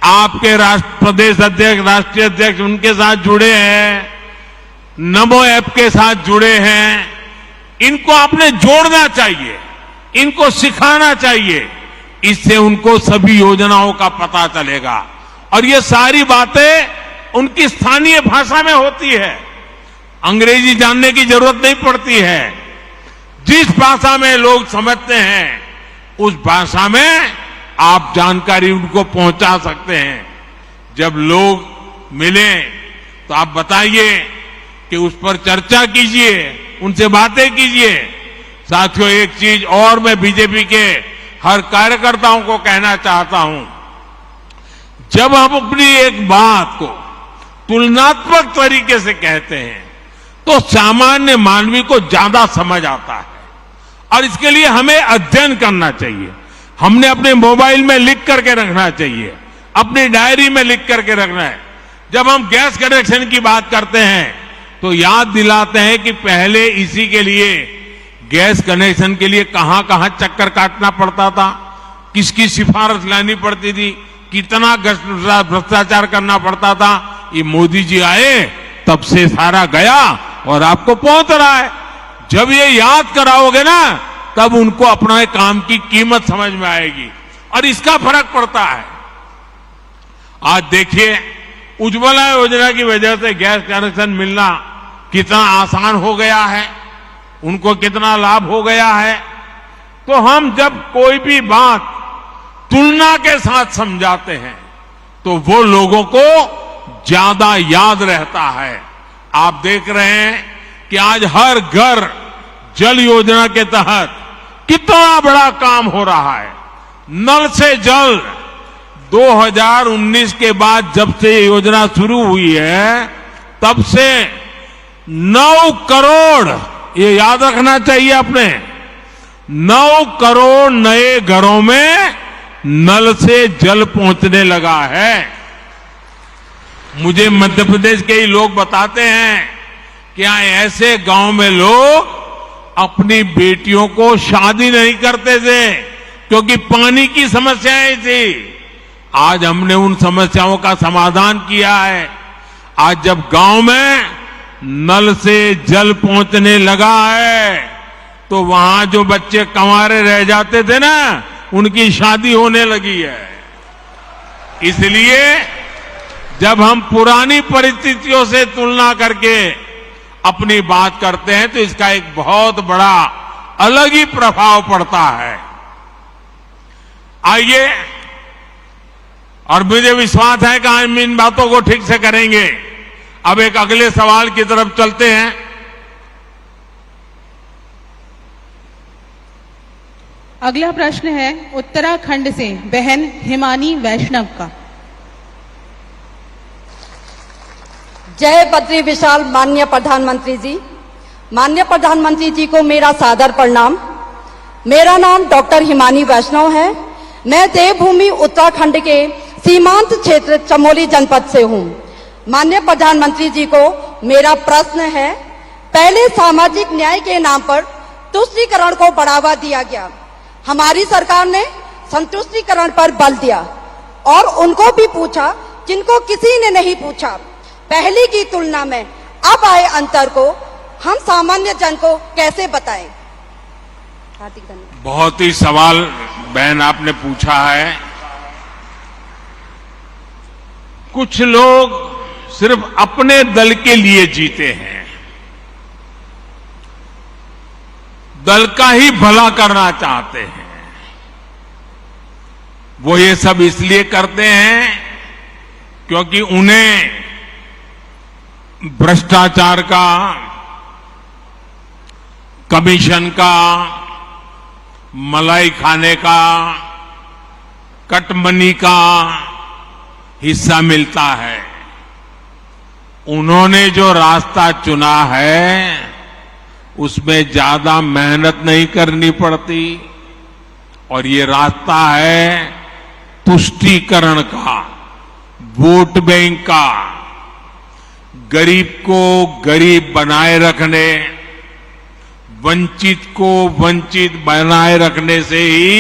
आपके प्रदेश अध्यक्ष, राष्ट्रीय अध्यक्ष उनके साथ जुड़े हैं, नमो ऐप के साथ जुड़े हैं। इनको आपने जोड़ना चाहिए, इनको सिखाना चाहिए, इससे उनको सभी योजनाओं का पता चलेगा। और ये सारी बातें उनकी स्थानीय भाषा में होती है, अंग्रेजी जानने की जरूरत नहीं पड़ती है। जिस भाषा में लोग समझते हैं उस भाषा में आप जानकारी उनको पहुंचा सकते हैं। जब लोग मिले तो आप बताइए कि उस पर चर्चा कीजिए, उनसे बातें कीजिए। साथियों, एक चीज और मैं बीजेपी के हर कार्यकर्ताओं को कहना चाहता हूं, जब हम अपनी एक बात को तुलनात्मक तरीके से कहते हैं तो सामान्य मानवी को ज्यादा समझ आता है और इसके लिए हमें अध्ययन करना चाहिए। हमने अपने मोबाइल में लिख करके रखना चाहिए, अपनी डायरी में लिख करके रखना है। जब हम गैस कनेक्शन की बात करते हैं तो याद दिलाते हैं कि पहले इसी के लिए गैस कनेक्शन के लिए कहां कहां चक्कर काटना पड़ता था, किसकी सिफारिश लानी पड़ती थी, कितना भ्रष्टाचार करना पड़ता था। ये मोदी जी आए तब से सारा गया और आपको पहुंच रहा है। जब ये याद कराओगे ना तब उनको अपना काम की कीमत समझ में आएगी और इसका फर्क पड़ता है। आज देखिए, उज्ज्वला योजना की वजह से गैस कनेक्शन मिलना कितना आसान हो गया है, उनको कितना लाभ हो गया है। तो हम जब कोई भी बात तुलना के साथ समझाते हैं तो वो लोगों को ज्यादा याद रहता है। आप देख रहे हैं कि आज हर घर जल योजना के तहत कितना बड़ा काम हो रहा है। नल से जल 2019 के बाद जब से ये योजना शुरू हुई है तब से 9 करोड़, ये याद रखना चाहिए आपने, 9 करोड़ नए घरों में नल से जल पहुंचने लगा है। मुझे मध्य प्रदेश के ही लोग बताते हैं कि यहाँ ऐसे गांव में लोग अपनी बेटियों को शादी नहीं करते थे क्योंकि पानी की समस्याएं थी। आज हमने उन समस्याओं का समाधान किया है। आज जब गांव में नल से जल पहुंचने लगा है तो वहां जो बच्चे कंवारे रह जाते थे ना, उनकी शादी होने लगी है। इसलिए जब हम पुरानी परिस्थितियों से तुलना करके अपनी बात करते हैं तो इसका एक बहुत बड़ा अलग ही प्रभाव पड़ता है। आइए, और मुझे विश्वास है कि हम इन बातों को ठीक से करेंगे। अब एक अगले सवाल की तरफ चलते हैं। अगला प्रश्न है उत्तराखंड से बहन हिमानी वैष्णव का। जय बद्री विशाल माननीय प्रधानमंत्री जी। माननीय प्रधानमंत्री जी को मेरा सादर प्रणाम। मेरा नाम डॉक्टर हिमानी वैष्णव है। मैं देवभूमि उत्तराखंड के सीमांत क्षेत्र चमोली जनपद से हूं। माननीय प्रधानमंत्री जी को मेरा प्रश्न है, पहले सामाजिक न्याय के नाम पर तुष्टीकरण को बढ़ावा दिया गया। हमारी सरकार ने संतुष्टीकरण पर बल दिया और उनको भी पूछा जिनको किसी ने नहीं पूछा। पहले की तुलना में अब आए अंतर को हम सामान्य जन को कैसे बताएं? हार्दिक धन्यवाद। बहुत ही सवाल बहन आपने पूछा है। कुछ लोग सिर्फ अपने दल के लिए जीते हैं, दल का ही भला करना चाहते हैं। वो ये सब इसलिए करते हैं क्योंकि उन्हें भ्रष्टाचार का, कमीशन का, मलाई खाने का, कटमनी का हिस्सा मिलता है। उन्होंने जो रास्ता चुना है उसमें ज्यादा मेहनत नहीं करनी पड़ती और ये रास्ता है तुष्टीकरण का, वोट बैंक का, गरीब को गरीब बनाए रखने, वंचित को वंचित बनाए रखने से ही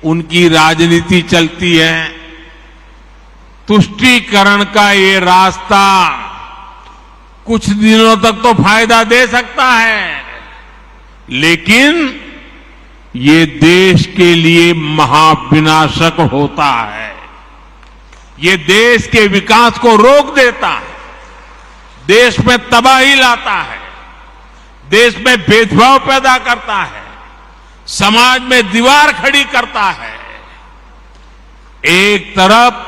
उनकी राजनीति चलती है। तुष्टीकरण का ये रास्ता कुछ दिनों तक तो फायदा दे सकता है, लेकिन ये देश के लिए महाविनाशक होता है। ये देश के विकास को रोक देता है, देश में तबाही लाता है, देश में भेदभाव पैदा करता है, समाज में दीवार खड़ी करता है। एक तरफ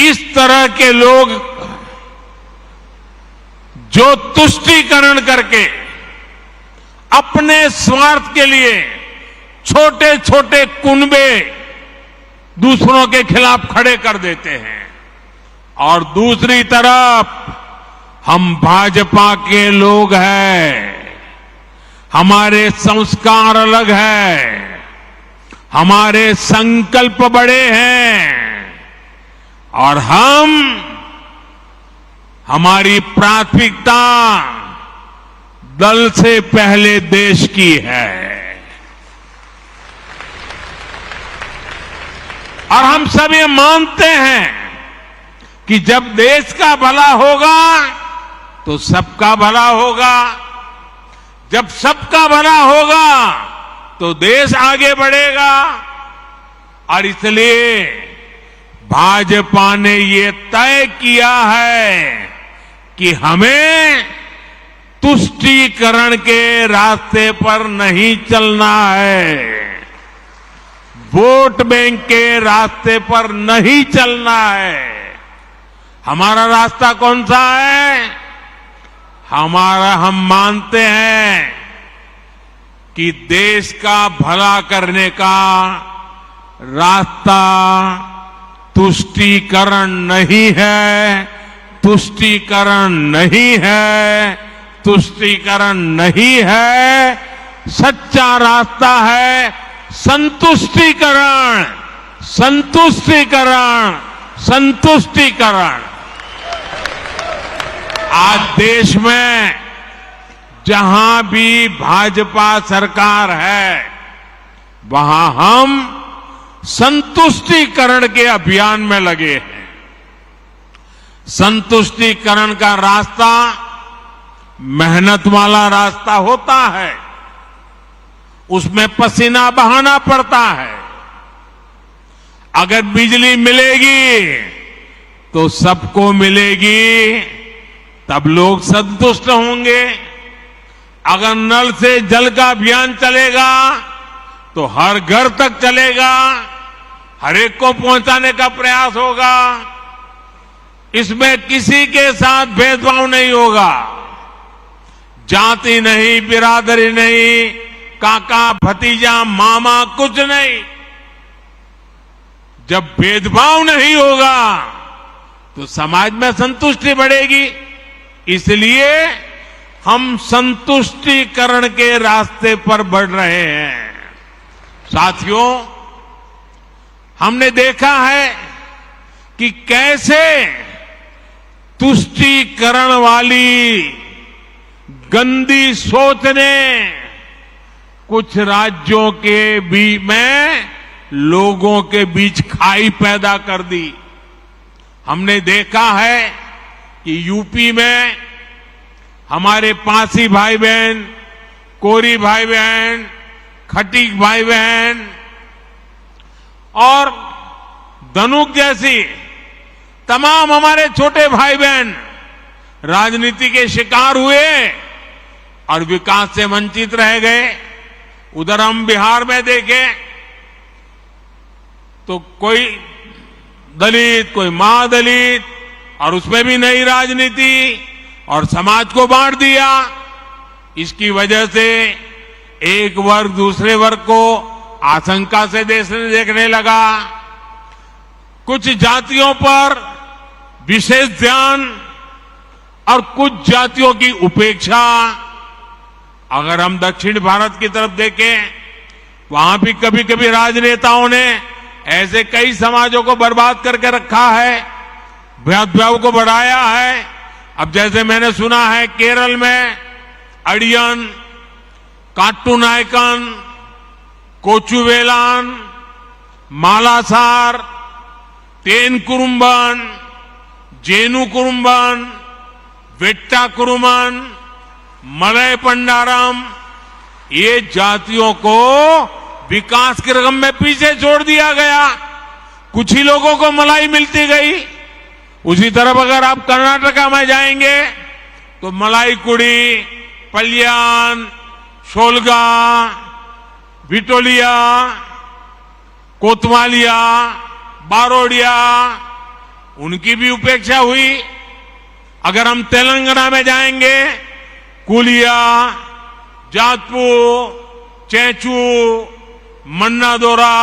इस तरह के लोग जो तुष्टीकरण करके अपने स्वार्थ के लिए छोटे छोटे कुनबे दूसरों के खिलाफ खड़े कर देते हैं, और दूसरी तरफ हम भाजपा के लोग हैं, हमारे संस्कार अलग हैं, हमारे संकल्प बड़े हैं और हमारी प्राथमिकता दल से पहले देश की है। और हम सब ये मानते हैं कि जब देश का भला होगा तो सबका भला होगा, जब सबका भला होगा तो देश आगे बढ़ेगा। और इसलिए भाजपा ने ये तय किया है कि हमें तुष्टीकरण के रास्ते पर नहीं चलना है, वोट बैंक के रास्ते पर नहीं चलना है। हमारा रास्ता कौन सा है? हम मानते हैं कि देश का भला करने का रास्ता तुष्टीकरण नहीं है, तुष्टीकरण नहीं है, तुष्टीकरण नहीं है। सच्चा रास्ता है संतुष्टीकरण, संतुष्टीकरण, संतुष्टीकरण। आज देश में जहां भी भाजपा सरकार है वहां हम संतुष्टीकरण के अभियान में लगे हैं। संतुष्टीकरण का रास्ता मेहनत वाला रास्ता होता है, उसमें पसीना बहाना पड़ता है। अगर बिजली मिलेगी तो सबको मिलेगी, तब लोग संतुष्ट होंगे। अगर नल से जल का अभियान चलेगा तो हर घर तक चलेगा, हर एक को पहुंचाने का प्रयास होगा। इसमें किसी के साथ भेदभाव नहीं होगा, जाति नहीं, बिरादरी नहीं, काका भतीजा मामा कुछ नहीं। जब भेदभाव नहीं होगा तो समाज में संतुष्टि बढ़ेगी। इसलिए हम संतुष्टिकरण के रास्ते पर बढ़ रहे हैं। साथियों, हमने देखा है कि कैसे तुष्टीकरण वाली गंदी सोच ने कुछ राज्यों के बीच में लोगों के बीच खाई पैदा कर दी। हमने देखा है कि यूपी में हमारे पासी भाई बहन, कोरी भाई बहन, खटीक भाई बहन और धनुक जैसी तमाम हमारे छोटे भाई बहन राजनीति के शिकार हुए और विकास से वंचित रह गए। उधर हम बिहार में देखें तो कोई दलित, कोई महादलित और उसमें भी नई राजनीति और समाज को बांट दिया। इसकी वजह से एक वर्ग दूसरे वर्ग को आशंका से देखने लगा। कुछ जातियों पर विशेष ध्यान और कुछ जातियों की उपेक्षा। अगर हम दक्षिण भारत की तरफ देखें, वहां भी कभी कभी राजनेताओं ने ऐसे कई समाजों को बर्बाद करके रखा है, भेदभाव को बढ़ाया है। अब जैसे मैंने सुना है केरल में अड़ियन, काट्टू नायकन, कोचुवेलान, मालासार, तेन कुरुम्बन, जेनु कुरुम्बन, वेट्टा कुरुमन, मलय पंडारम, ये जातियों को विकास के रकम में पीछे छोड़ दिया गया। कुछ ही लोगों को मलाई मिलती गई। उसी तरफ अगर आप कर्नाटका में जाएंगे तो मलाई कुड़ी, पल्यान, शोलगा, विटोलिया, कोतवालिया, बारोडिया, उनकी भी उपेक्षा हुई। अगर हम तेलंगाना में जाएंगे, कुलिया, जातपू, चेंचू, मन्नादोरा,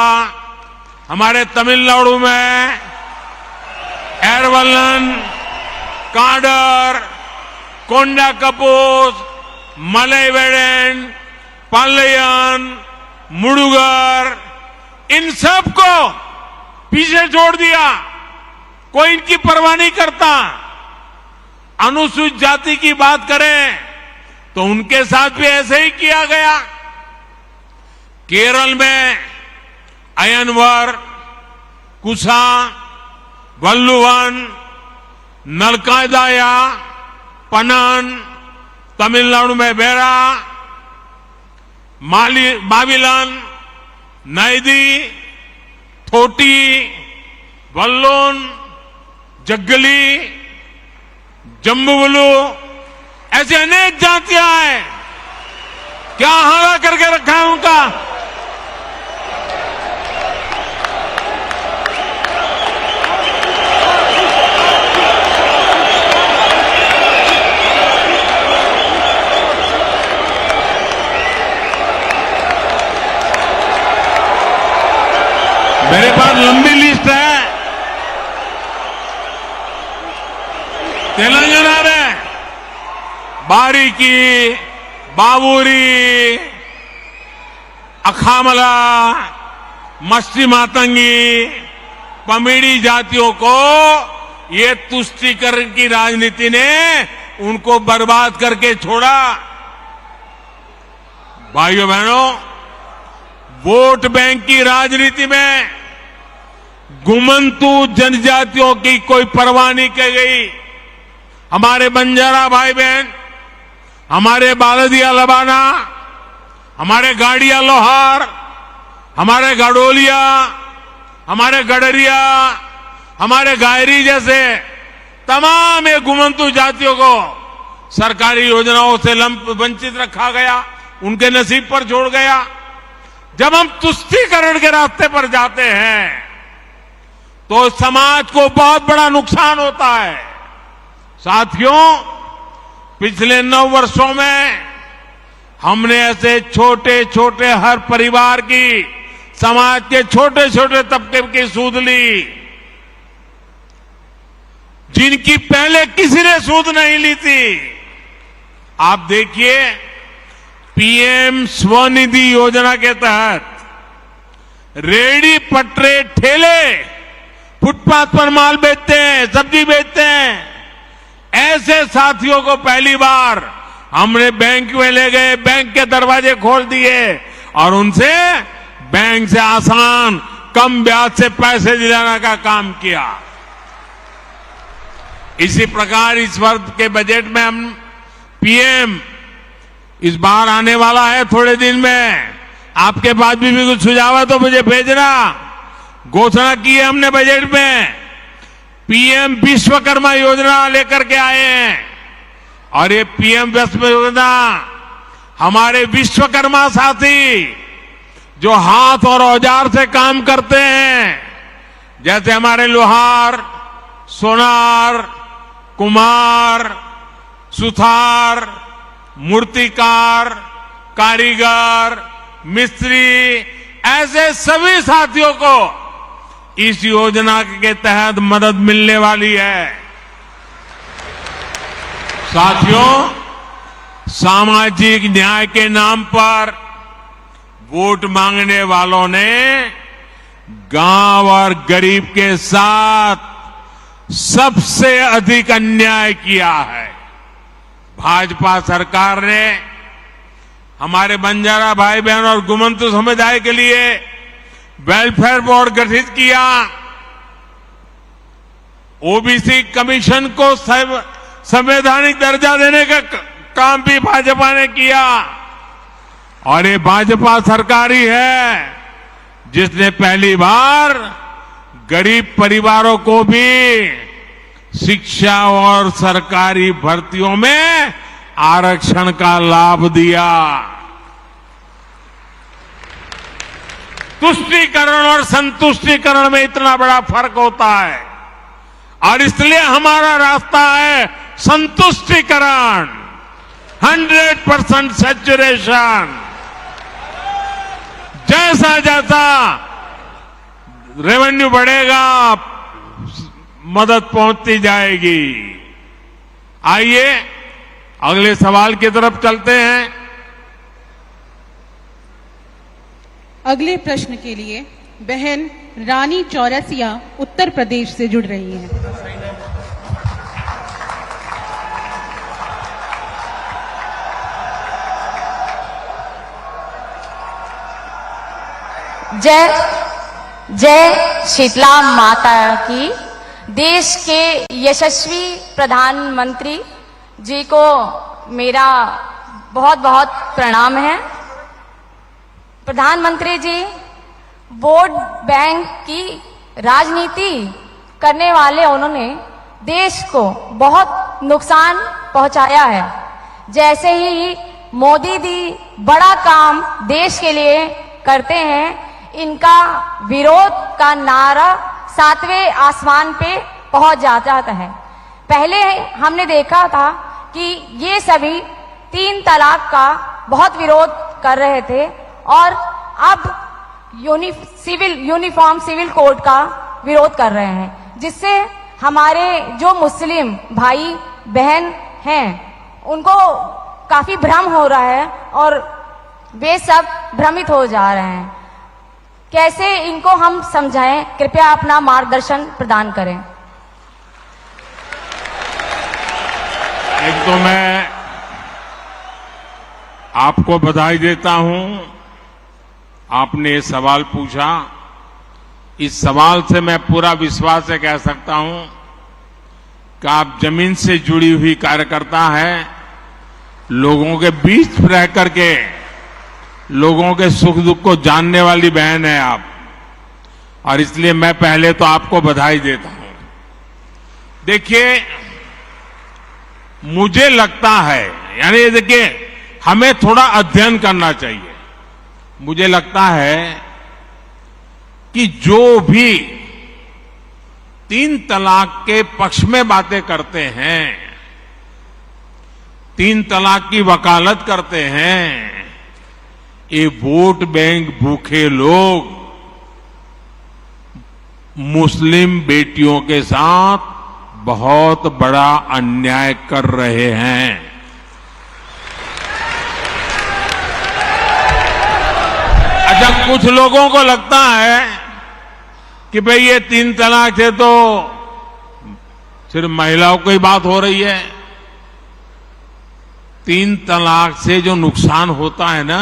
हमारे तमिलनाडु में एरवलन, काडर, कोंडा कपूस, मलयवेडन, पालयन, मुडुगर, इन सब को पीछे छोड़ दिया। कोई इनकी परवाह नहीं करता। अनुसूचित जाति की बात करें तो उनके साथ भी ऐसे ही किया गया। केरल में अयनवर, कुसा, वल्लुवन, नलकादाया, पनन, तमिलनाडु में बेरा, माविलन, नैदी, थोटी, वल्लोन, जग्गली, जम्बुवलू, ऐसे अनेक जातियां हैं। क्या हारा करके रखा है उनका। मेरे पास लंबी लिस्ट है। तेलंगाना में बारीकी, बाबूरी, अखामला, मस्ती मातंगी, पमीड़ी जातियों को ये तुष्टीकरण की राजनीति ने उनको बर्बाद करके छोड़ा। भाइयों बहनों, वोट बैंक की राजनीति में गुमंतु जनजातियों की कोई परवाह नहीं की गई। हमारे बंजारा भाई बहन, हमारे बालदिया लबाना, हमारे गाड़िया लोहार, हमारे गडोलिया, हमारे गडरिया, हमारे गायरी जैसे तमाम ये गुमंतु जातियों को सरकारी योजनाओं से वंचित रखा गया, उनके नसीब पर छोड़ गया। जब हम तुष्टीकरण के रास्ते पर जाते हैं तो समाज को बहुत बड़ा नुकसान होता है। साथियों, पिछले 9 वर्षों में हमने ऐसे छोटे छोटे हर परिवार की, समाज के छोटे छोटे तबके की सूद ली, जिनकी पहले किसी ने सूद नहीं ली थी। आप देखिए, पीएम स्वनिधि योजना के तहत रेहड़ी पटरे ठेले फुटपाथ पर माल बेचते हैं, सब्जी बेचते हैं, ऐसे साथियों को पहली बार हमने बैंक में ले गए, बैंक के दरवाजे खोल दिए और उनसे बैंक से आसान कम ब्याज से पैसे दिलाने का काम किया। इसी प्रकार इस वर्ष के बजट में हम पीएम इस बार आने वाला है थोड़े दिन में, आपके पास भी कुछ सुझाव है तो मुझे भेजना। घोषणा की है हमने बजट में, पीएम विश्वकर्मा योजना लेकर के आए हैं और ये पीएम विश्वकर्मा योजना हमारे विश्वकर्मा साथी जो हाथ और औजार से काम करते हैं, जैसे हमारे लोहार, सोनार, कुम्हार, सुथार, मूर्तिकार, कारीगर, मिस्त्री, ऐसे सभी साथियों को इस योजना के तहत मदद मिलने वाली है। साथियों, सामाजिक न्याय के नाम पर वोट मांगने वालों ने गांव और गरीब के साथ सबसे अधिक अन्याय किया है। भाजपा सरकार ने हमारे बंजारा भाई बहन और गुमंतु समुदाय के लिए वेलफेयर बोर्ड गठित किया, ओबीसी कमीशन को संवैधानिक दर्जा देने का काम भी भाजपा ने किया और ये भाजपा सरकार ही है जिसने पहली बार गरीब परिवारों को भी शिक्षा और सरकारी भर्तियों में आरक्षण का लाभ दिया। तुष्टीकरण और संतुष्टीकरण में इतना बड़ा फर्क होता है और इसलिए हमारा रास्ता है संतुष्टीकरण, 100% सैचुरेशन। जैसा जैसा रेवेन्यू बढ़ेगा मदद पहुंचती जाएगी। आइए अगले सवाल की तरफ चलते हैं। अगले प्रश्न के लिए बहन रानी चौरसिया उत्तर प्रदेश से जुड़ रही हैं। जय जय शीतला माता की। देश के यशस्वी प्रधानमंत्री जी को मेरा बहुत बहुत प्रणाम है। प्रधानमंत्री जी वोट बैंक की राजनीति करने वाले उन्होंने देश को बहुत नुकसान पहुंचाया है। जैसे ही मोदी जी बड़ा काम देश के लिए करते हैं, इनका विरोध का नारा 7वें आसमान पे पहुंच जाता है। पहले हमने देखा था कि ये सभी 3 तलाक का बहुत विरोध कर रहे थे और अब यूनिफॉर्म सिविल कोड का विरोध कर रहे हैं, जिससे हमारे जो मुस्लिम भाई बहन हैं उनको काफी भ्रम हो रहा है और वे सब भ्रमित हो जा रहे हैं। कैसे इनको हम समझाएं? कृपया अपना मार्गदर्शन प्रदान करें। एक तो मैं आपको बधाई देता हूं, आपने ये सवाल पूछा। इस सवाल से मैं पूरा विश्वास से कह सकता हूं कि आप जमीन से जुड़ी हुई कार्यकर्ता हैं, लोगों के बीच रह करके लोगों के सुख दुख को जानने वाली बहन है आप, और इसलिए मैं पहले तो आपको बधाई देता हूं। देखिए, मुझे लगता है, यानी देखिए, हमें थोड़ा अध्ययन करना चाहिए। मुझे लगता है कि जो भी 3 तलाक के पक्ष में बातें करते हैं, 3 तलाक की वकालत करते हैं, ये वोट बैंक भूखे लोग मुस्लिम बेटियों के साथ बहुत बड़ा अन्याय कर रहे हैं। अच्छा, कुछ लोगों को लगता है कि भाई ये 3 तलाक से तो सिर्फ महिलाओं की बात हो रही है। 3 तलाक से जो नुकसान होता है ना,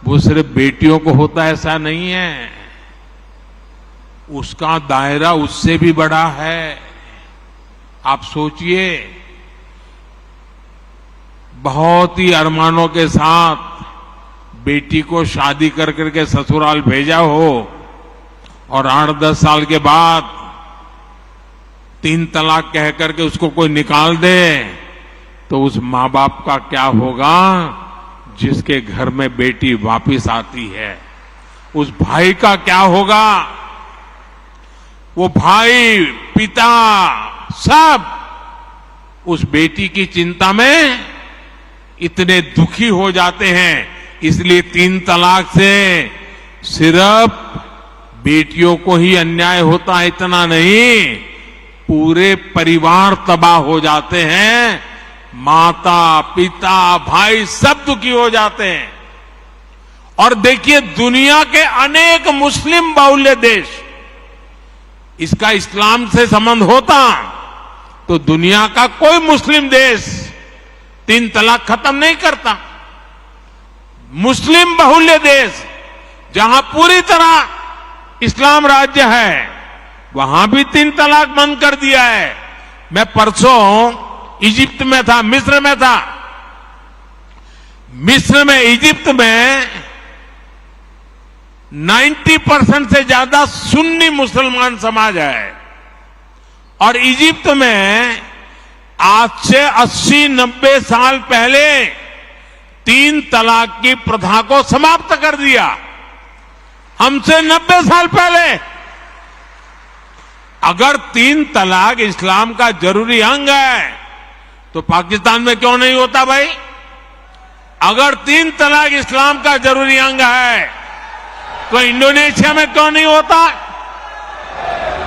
वो सिर्फ बेटियों को होता है ऐसा नहीं है, उसका दायरा उससे भी बड़ा है। आप सोचिए, बहुत ही अरमानों के साथ बेटी को शादी कर करके ससुराल भेजा हो और 8-10 साल के बाद 3 तलाक कह करके उसको कोई निकाल दे, तो उस माँ बाप का क्या होगा जिसके घर में बेटी वापिस आती है? उस भाई का क्या होगा? वो भाई, पिता, सब उस बेटी की चिंता में इतने दुखी हो जाते हैं। इसलिए 3 तलाक से सिर्फ बेटियों को ही अन्याय होता है इतना नहीं, पूरे परिवार तबाह हो जाते हैं। माता, पिता, भाई सब दुखी हो जाते हैं। और देखिए, दुनिया के अनेक मुस्लिम बाहुल्य देश, इसका इस्लाम से संबंध होता तो दुनिया का कोई मुस्लिम देश 3 तलाक खत्म नहीं करता। मुस्लिम बाहुल्य देश जहां पूरी तरह इस्लाम राज्य है, वहां भी 3 तलाक बंद कर दिया है। मैं परसों इजिप्ट में था, मिस्र में था। मिस्र में, इजिप्ट में 90% से ज्यादा सुन्नी मुसलमान समाज है और इजिप्ट में आज से 80-90 साल पहले 3 तलाक की प्रथा को समाप्त कर दिया। हमसे 90 साल पहले। अगर 3 तलाक इस्लाम का जरूरी अंग है तो पाकिस्तान में क्यों नहीं होता भाई? अगर 3 तलाक इस्लाम का जरूरी अंग है तो इंडोनेशिया में क्यों नहीं होता?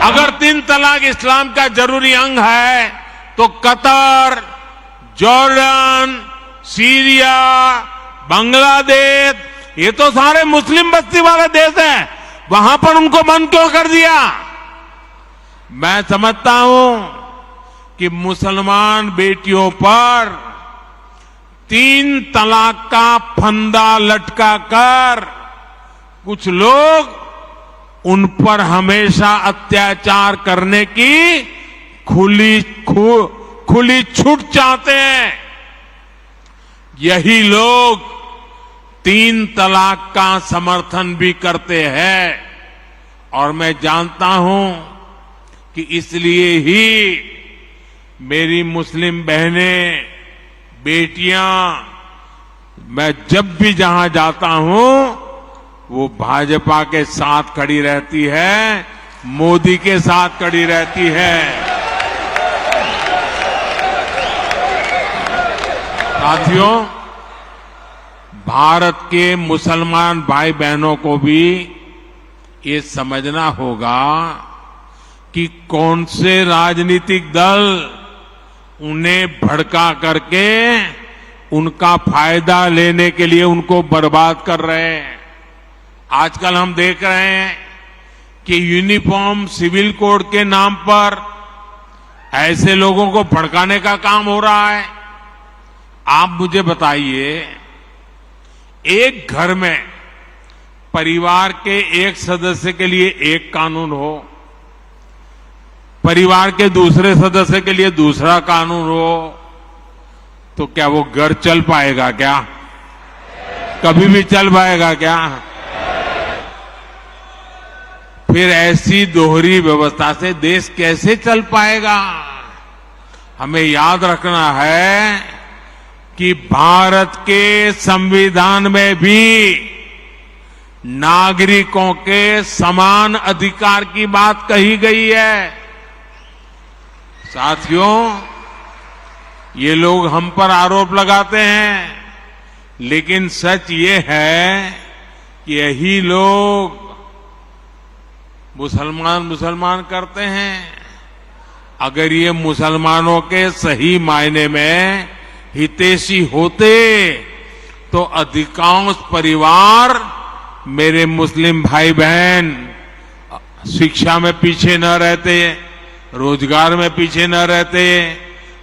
अगर 3 तलाक इस्लाम का जरूरी अंग है तो कतर, जॉर्डन, सीरिया, बांग्लादेश, ये तो सारे मुस्लिम बस्ती वाले देश हैं, वहां पर उनको बंद क्यों कर दिया? मैं समझता हूं कि मुसलमान बेटियों पर 3 तलाक का फंदा लटका कर कुछ लोग उन पर हमेशा अत्याचार करने की खुली छूट चाहते हैं। यही लोग 3 तलाक का समर्थन भी करते हैं और मैं जानता हूं कि इसलिए ही मेरी मुस्लिम बहनें, बेटियां, मैं जब भी जहां जाता हूं वो भाजपा के साथ खड़ी रहती है, मोदी के साथ खड़ी रहती है। साथियों, भारत के मुसलमान भाई बहनों को भी ये समझना होगा कि कौन से राजनीतिक दल उन्हें भड़का करके उनका फायदा लेने के लिए उनको बर्बाद कर रहे हैं। आजकल हम देख रहे हैं कि यूनिफॉर्म सिविल कोड के नाम पर ऐसे लोगों को भड़काने का काम हो रहा है। आप मुझे बताइए, एक घर में परिवार के एक सदस्य के लिए एक कानून हो, परिवार के दूसरे सदस्य के लिए दूसरा कानून हो, तो क्या वो घर चल पाएगा क्या? कभी भी चल पाएगा क्या? फिर ऐसी दोहरी व्यवस्था से देश कैसे चल पाएगा? हमें याद रखना है कि भारत के संविधान में भी नागरिकों के समान अधिकार की बात कही गई है। साथियों, ये लोग हम पर आरोप लगाते हैं, लेकिन सच ये है कि यही लोग मुसलमान करते हैं। अगर ये मुसलमानों के सही मायने में हितैषी होते तो अधिकांश परिवार, मेरे मुस्लिम भाई बहन, शिक्षा में पीछे न रहते, रोजगार में पीछे न रहते,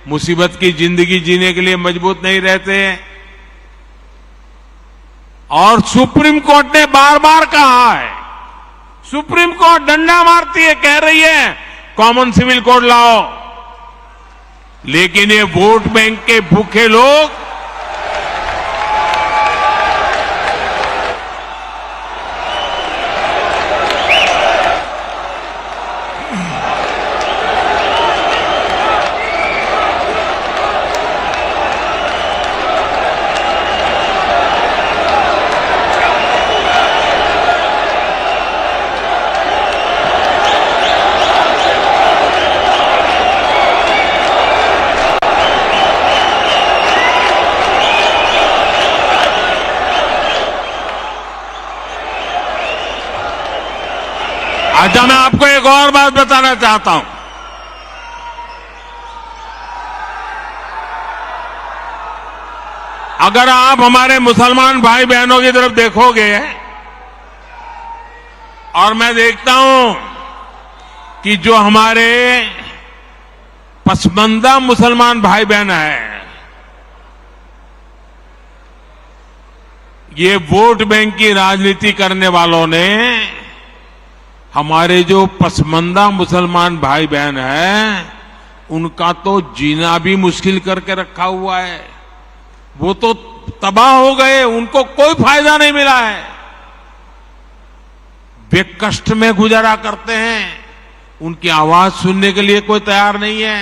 मुसीबत की जिंदगी जीने के लिए मजबूत नहीं रहते। और सुप्रीम कोर्ट ने बार बार कहा है, सुप्रीम कोर्ट डंडा मारती है, कह रही है कॉमन सिविल कोड लाओ, लेकिन ये वोट बैंक के भूखे लोग अच्छा, मैं आपको एक और बात बताना चाहता हूं। अगर आप हमारे मुसलमान भाई बहनों की तरफ देखोगे और मैं देखता हूं कि जो हमारे पसमानदा मुसलमान भाई बहन हैं, ये वोट बैंक की राजनीति करने वालों ने हमारे जो पसमानदा मुसलमान भाई बहन हैं, उनका तो जीना भी मुश्किल करके रखा हुआ है। वो तो तबाह हो गए, उनको कोई फायदा नहीं मिला है। वे कष्ट में गुजारा करते हैं, उनकी आवाज सुनने के लिए कोई तैयार नहीं है।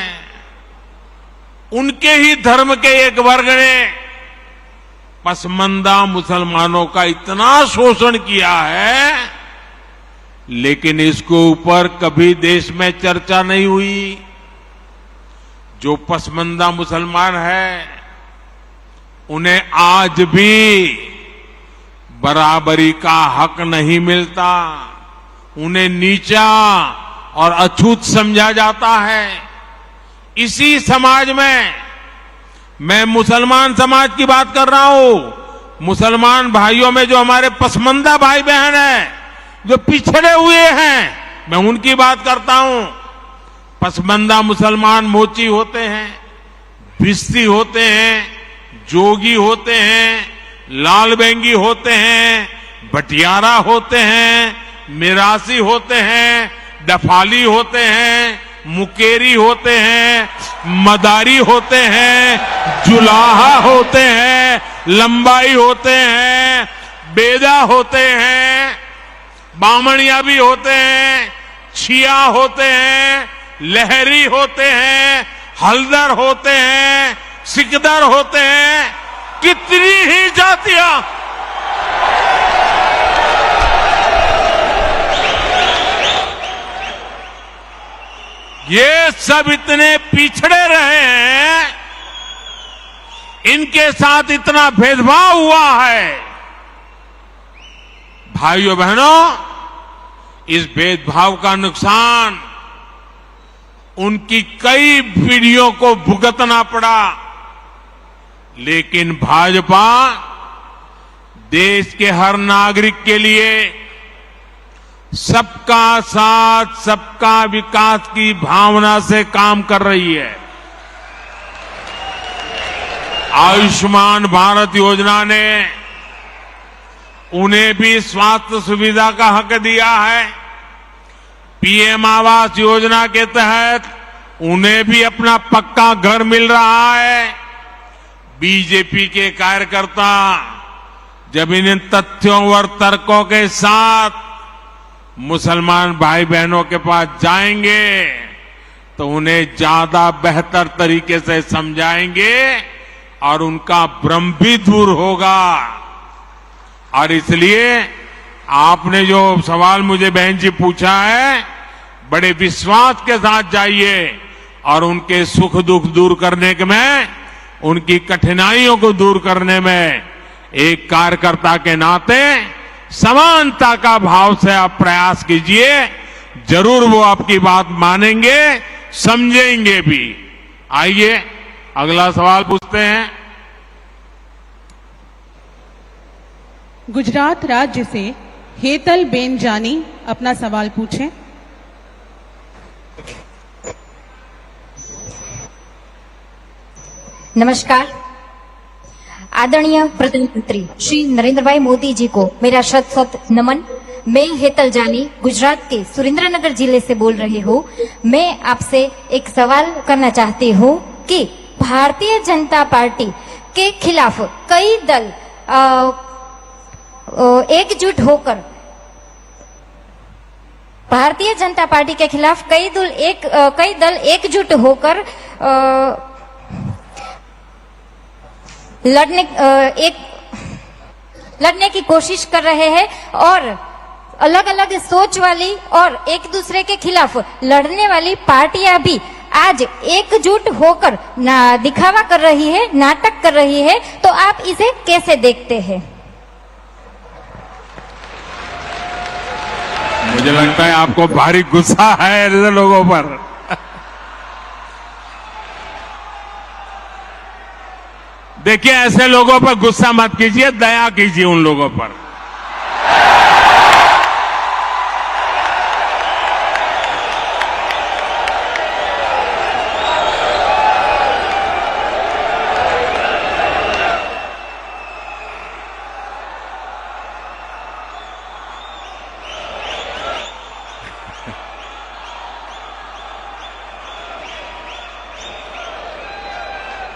उनके ही धर्म के एक वर्ग ने पसमानदा मुसलमानों का इतना शोषण किया है, लेकिन इसके ऊपर कभी देश में चर्चा नहीं हुई। जो पसमानदा मुसलमान है, उन्हें आज भी बराबरी का हक नहीं मिलता, उन्हें नीचा और अछूत समझा जाता है। इसी समाज में मैं मुसलमान समाज की बात कर रहा हूं। मुसलमान भाइयों में जो हमारे पसमानदा भाई बहन हैं, जो पिछड़े हुए हैं, मैं उनकी बात करता हूं। पसमानदा मुसलमान मोची होते हैं, भिस्ती होते हैं, जोगी होते हैं, लाल बेंगी होते हैं, भटियारा होते हैं, मिरासी होते हैं, डफाली होते हैं, मुकेरी होते हैं, मदारी होते हैं, जुलाहा होते हैं, लंबाई होते हैं, बेदा होते हैं, बामणिया भी होते हैं, छिया होते हैं, लहरी होते हैं, हल्दर होते हैं, सिकदर होते हैं, कितनी ही जातियां। ये सब इतने पिछड़े रहे हैं, इनके साथ इतना भेदभाव हुआ है। भाइयों बहनों, इस भेदभाव का नुकसान उनकी कई पीढ़ियों को भुगतना पड़ा, लेकिन भाजपा देश के हर नागरिक के लिए सबका साथ सबका विकास की भावना से काम कर रही है। आयुष्मान भारत योजना ने उन्हें भी स्वास्थ्य सुविधा का हक दिया है। पीएम आवास योजना के तहत उन्हें भी अपना पक्का घर मिल रहा है। बीजेपी के कार्यकर्ता जब इन तथ्यों और तर्कों के साथ मुसलमान भाई बहनों के पास जाएंगे तो उन्हें ज्यादा बेहतर तरीके से समझाएंगे और उनका भ्रम भी दूर होगा। और इसलिए आपने जो सवाल मुझे बहन जी पूछा है, बड़े विश्वास के साथ जाइए और उनके सुख दुख दूर करने में, उनकी कठिनाइयों को दूर करने में एक कार्यकर्ता के नाते समानता का भाव से आप प्रयास कीजिए। जरूर वो आपकी बात मानेंगे, समझेंगे भी। आइए अगला सवाल पूछते हैं। गुजरात राज्य से हेतल बेन जानी अपना सवाल पूछें। नमस्कार। आदरणीय प्रधानमंत्री श्री नरेंद्र भाई मोदी जी को मेरा शत शत नमन। मैं हेतल जानी गुजरात के सुरेंद्रनगर जिले से बोल रही हूँ। मैं आपसे एक सवाल करना चाहती हूँ कि भारतीय जनता पार्टी के खिलाफ कई दल एकजुट होकर भारतीय जनता पार्टी के खिलाफ कई दल एकजुट होकर लड़ने की कोशिश कर रहे हैं और अलग अलग सोच वाली और एक दूसरे के खिलाफ लड़ने वाली पार्टियां भी आज एकजुट होकर दिखावा कर रही है, नाटक कर रही है। तो आप इसे कैसे देखते हैं? मुझे लगता है आपको भारी गुस्सा है ऐसे लोगों पर। देखिए, ऐसे लोगों पर गुस्सा मत कीजिए, दया कीजिए उन लोगों पर।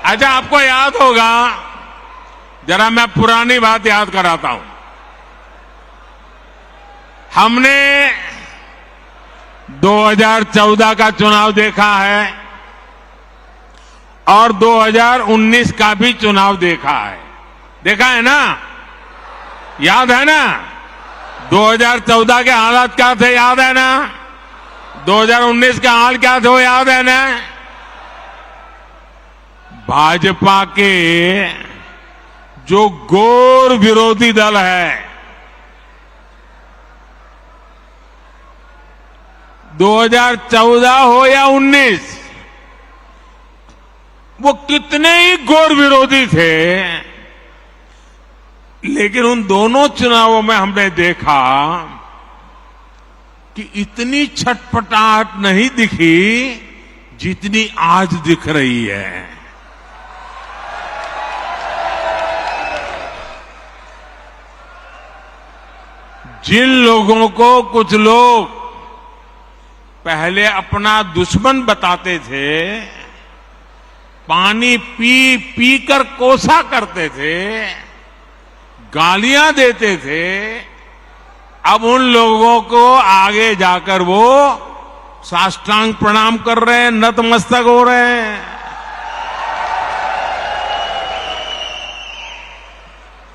अच्छा, आपको याद होगा, जरा मैं पुरानी बात याद कराता हूं। हमने 2014 का चुनाव देखा है और 2019 का भी चुनाव देखा है। देखा है ना? याद है ना? 2014 के हालात क्या थे, याद है ना? 2019 के हाल क्या थे, वो याद है ना? भाजपा के जो घोर विरोधी दल है, 2014 हो या 19, वो कितने ही घोर विरोधी थे, लेकिन उन दोनों चुनावों में हमने देखा कि इतनी छटपटाहट नहीं दिखी जितनी आज दिख रही है। जिन लोगों को कुछ लोग पहले अपना दुश्मन बताते थे, पानी पी पी कर कोसा करते थे, गालियां देते थे, अब उन लोगों को आगे जाकर वो साष्टांग प्रणाम कर रहे हैं, नतमस्तक हो रहे हैं।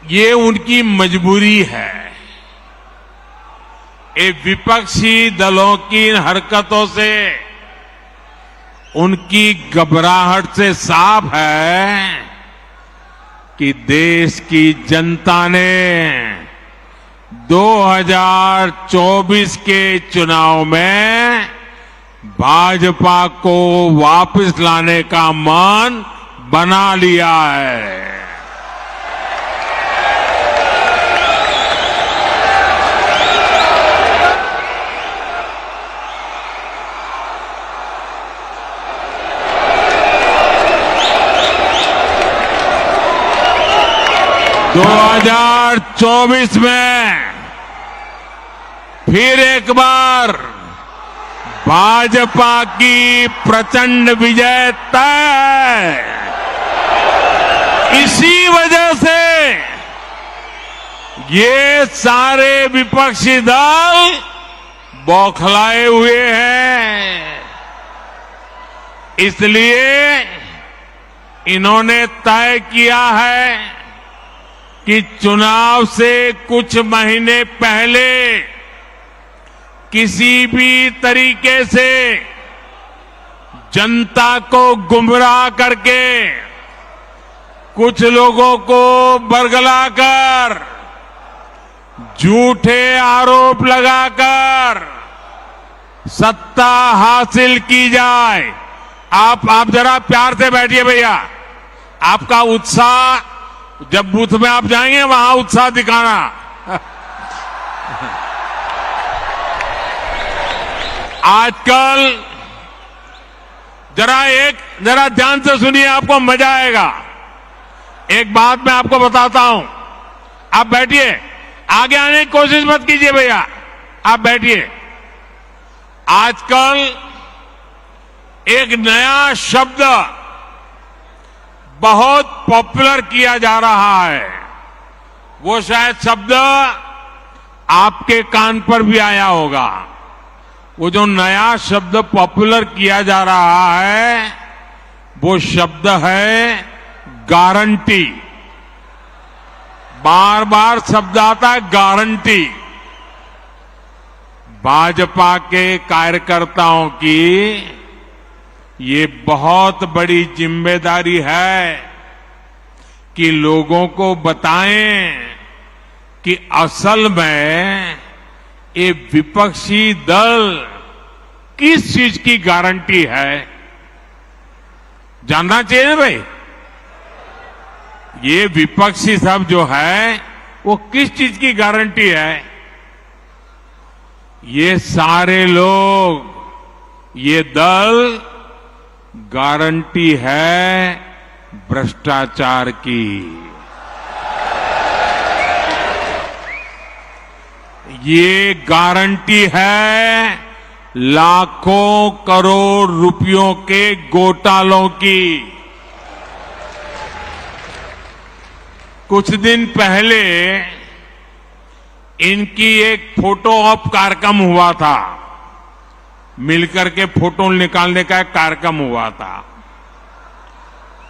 ये उनकी मजबूरी है। ये विपक्षी दलों की हरकतों से, उनकी घबराहट से साफ है कि देश की जनता ने 2024 के चुनाव में भाजपा को वापस लाने का मन बना लिया है। दो 2024 में फिर एक बार भाजपा की प्रचंड विजय तय है। इसी वजह से ये सारे विपक्षी दल बौखलाए हुए हैं। इसलिए इन्होंने तय किया है कि चुनाव से कुछ महीने पहले किसी भी तरीके से जनता को गुमराह करके, कुछ लोगों को बरगलाकर, झूठे आरोप लगाकर सत्ता हासिल की जाए। आप जरा प्यार से बैठिए भैया। आपका उत्साह, जब बूथ में आप जाएंगे वहां उत्साह दिखाना। आजकल जरा ध्यान से सुनिए, आपको मजा आएगा। एक बात मैं आपको बताता हूं, आप बैठिए, आगे आने की कोशिश मत कीजिए भैया, आप बैठिए। आजकल एक नया शब्द बहुत पॉपुलर किया जा रहा है, वो शायद शब्द आपके कान पर भी आया होगा। वो जो नया शब्द पॉपुलर किया जा रहा है वो शब्द है गारंटी। बार बार शब्द आता है गारंटी। भाजपा के कार्यकर्ताओं की ये बहुत बड़ी जिम्मेदारी है कि लोगों को बताएं कि असल में ये विपक्षी दल किस चीज की गारंटी है। जानना चाहिए ना भाई, ये विपक्षी सब जो है वो किस चीज की गारंटी है। ये सारे लोग, ये दल गारंटी है भ्रष्टाचार की। ये गारंटी है लाखों करोड़ रुपयों के घोटालों की। कुछ दिन पहले इनकी एक फोटो ऑप कार्यक्रम हुआ था, मिलकर के फोटो निकालने का एक कार्यक्रम हुआ था।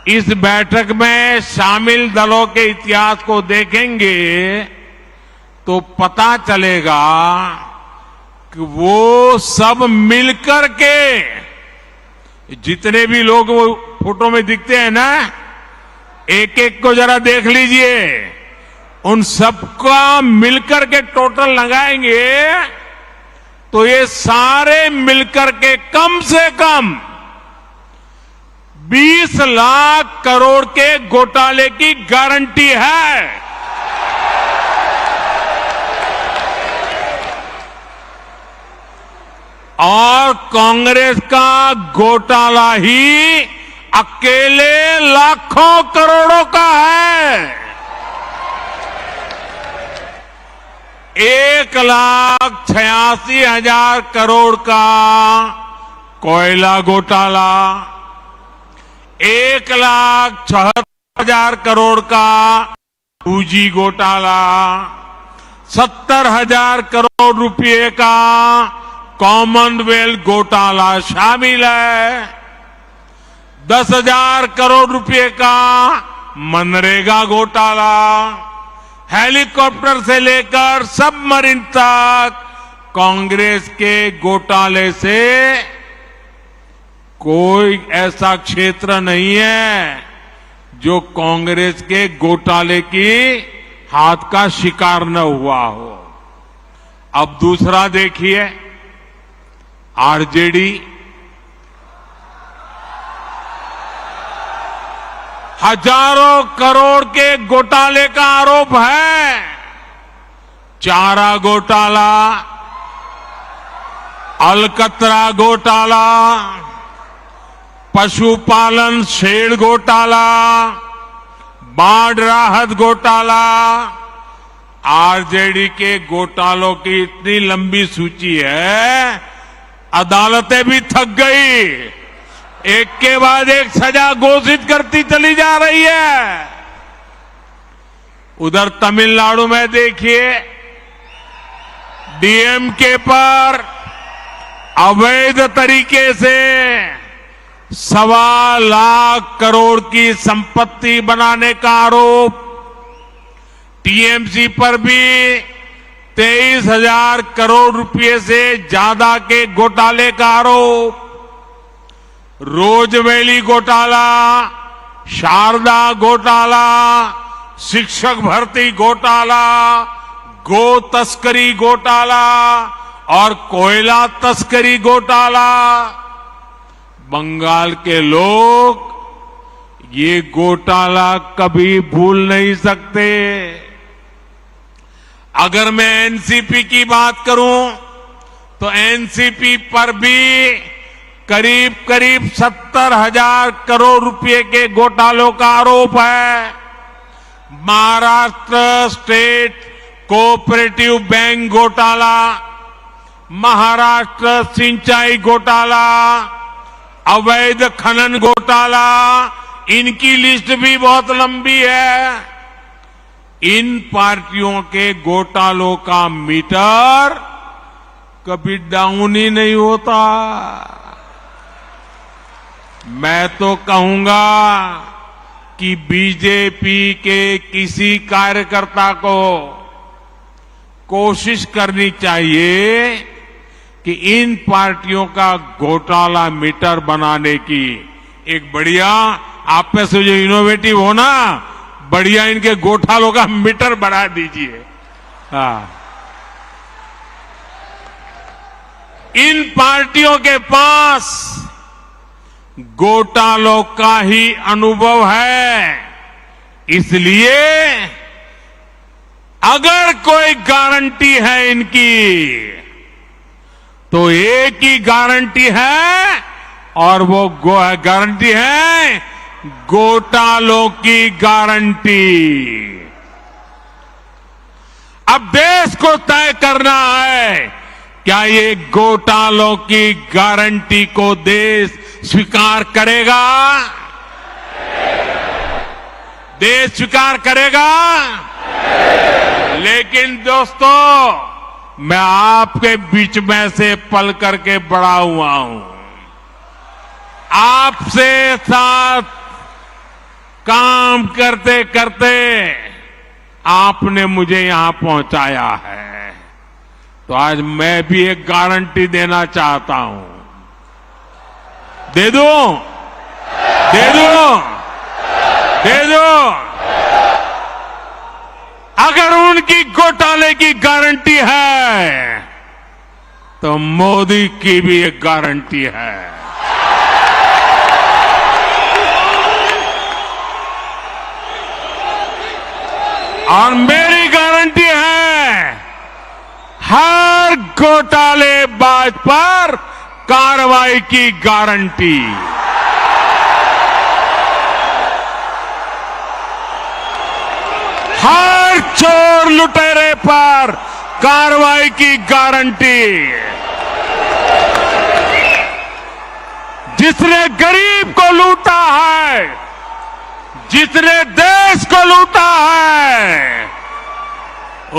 इस बैठक में शामिल दलों के इतिहास को देखेंगे तो पता चलेगा कि वो सब मिलकर के, जितने भी लोग वो फोटो में दिखते हैं ना, एक एक को जरा देख लीजिए, उन सबका मिलकर के टोटल लगाएंगे तो ये सारे मिलकर के कम से कम 20 लाख करोड़ के घोटाले की गारंटी है। और कांग्रेस का घोटाला ही अकेले लाखों करोड़ों का है। 1,86,000 करोड़ का कोयला घोटाला, 1,76,000 करोड़ का पूंजी घोटाला, 70,000 करोड़ रुपए का कॉमनवेल्थ घोटाला शामिल है, 10,000 करोड़ रुपए का मनरेगा घोटाला, हेलीकॉप्टर से लेकर सबमरीन तक कांग्रेस के घोटाले से कोई ऐसा क्षेत्र नहीं है जो कांग्रेस के घोटाले की हाथ का शिकार न हुआ हो। अब दूसरा देखिए, आरजेडी हजारों करोड़ के घोटाले का आरोप है। चारा घोटाला, अलकतरा घोटाला, पशुपालन शेड घोटाला, बाढ़ राहत घोटाला। आरजेडी के घोटालों की इतनी लंबी सूची है, अदालतें भी थक गई, एक के बाद एक सजा घोषित करती चली जा रही है। उधर तमिलनाडु में देखिए, डीएमके पर अवैध तरीके से 1.25 लाख करोड़ की संपत्ति बनाने का आरोप, टीएमसी पर भी 23,000 करोड़ रुपए से ज्यादा के घोटाले का आरोप, रोजवेली घोटाला, शारदा घोटाला, शिक्षक भर्ती घोटाला, गो तस्करी घोटाला और कोयला तस्करी घोटाला। बंगाल के लोग ये घोटाला कभी भूल नहीं सकते। अगर मैं एनसीपी की बात करूं तो एनसीपी पर भी करीब करीब 70,000 करोड़ रुपए के घोटालों का आरोप है। महाराष्ट्र स्टेट कोऑपरेटिव बैंक घोटाला, महाराष्ट्र सिंचाई घोटाला, अवैध खनन घोटाला, इनकी लिस्ट भी बहुत लंबी है। इन पार्टियों के घोटालों का मीटर कभी डाउन ही नहीं होता। मैं तो कहूंगा कि बीजेपी के किसी कार्यकर्ता को कोशिश करनी चाहिए कि इन पार्टियों का घोटाला मीटर बनाने की एक बढ़िया, आप में से जो इनोवेटिव हो ना, बढ़िया इनके घोटालों का मीटर बढ़ा दीजिए। हाँ, इन पार्टियों के पास घोटालों का ही अनुभव है, इसलिए अगर कोई गारंटी है इनकी तो एक ही गारंटी है, और वो गारंटी है घोटालों की गारंटी। अब देश को तय करना है, क्या ये घोटालों की गारंटी को देश स्वीकार करेगा? देश स्वीकार करेगा? लेकिन दोस्तों, मैं आपके बीच में से पल करके बड़ा हुआ हूं, आपसे साथ काम करते करते आपने मुझे यहां पहुंचाया है, तो आज मैं भी एक गारंटी देना चाहता हूं। दे दूं? दे दूं? दे दूं? अगर उनकी घोटाले की गारंटी है तो मोदी की भी एक गारंटी है। और मेरी गारंटी है, हर घोटालेबाज पर कार्रवाई की गारंटी। हर चोर लुटेरे पर कार्रवाई की गारंटी। जिसने गरीब को लूटा है, जिसने देश को लूटा है,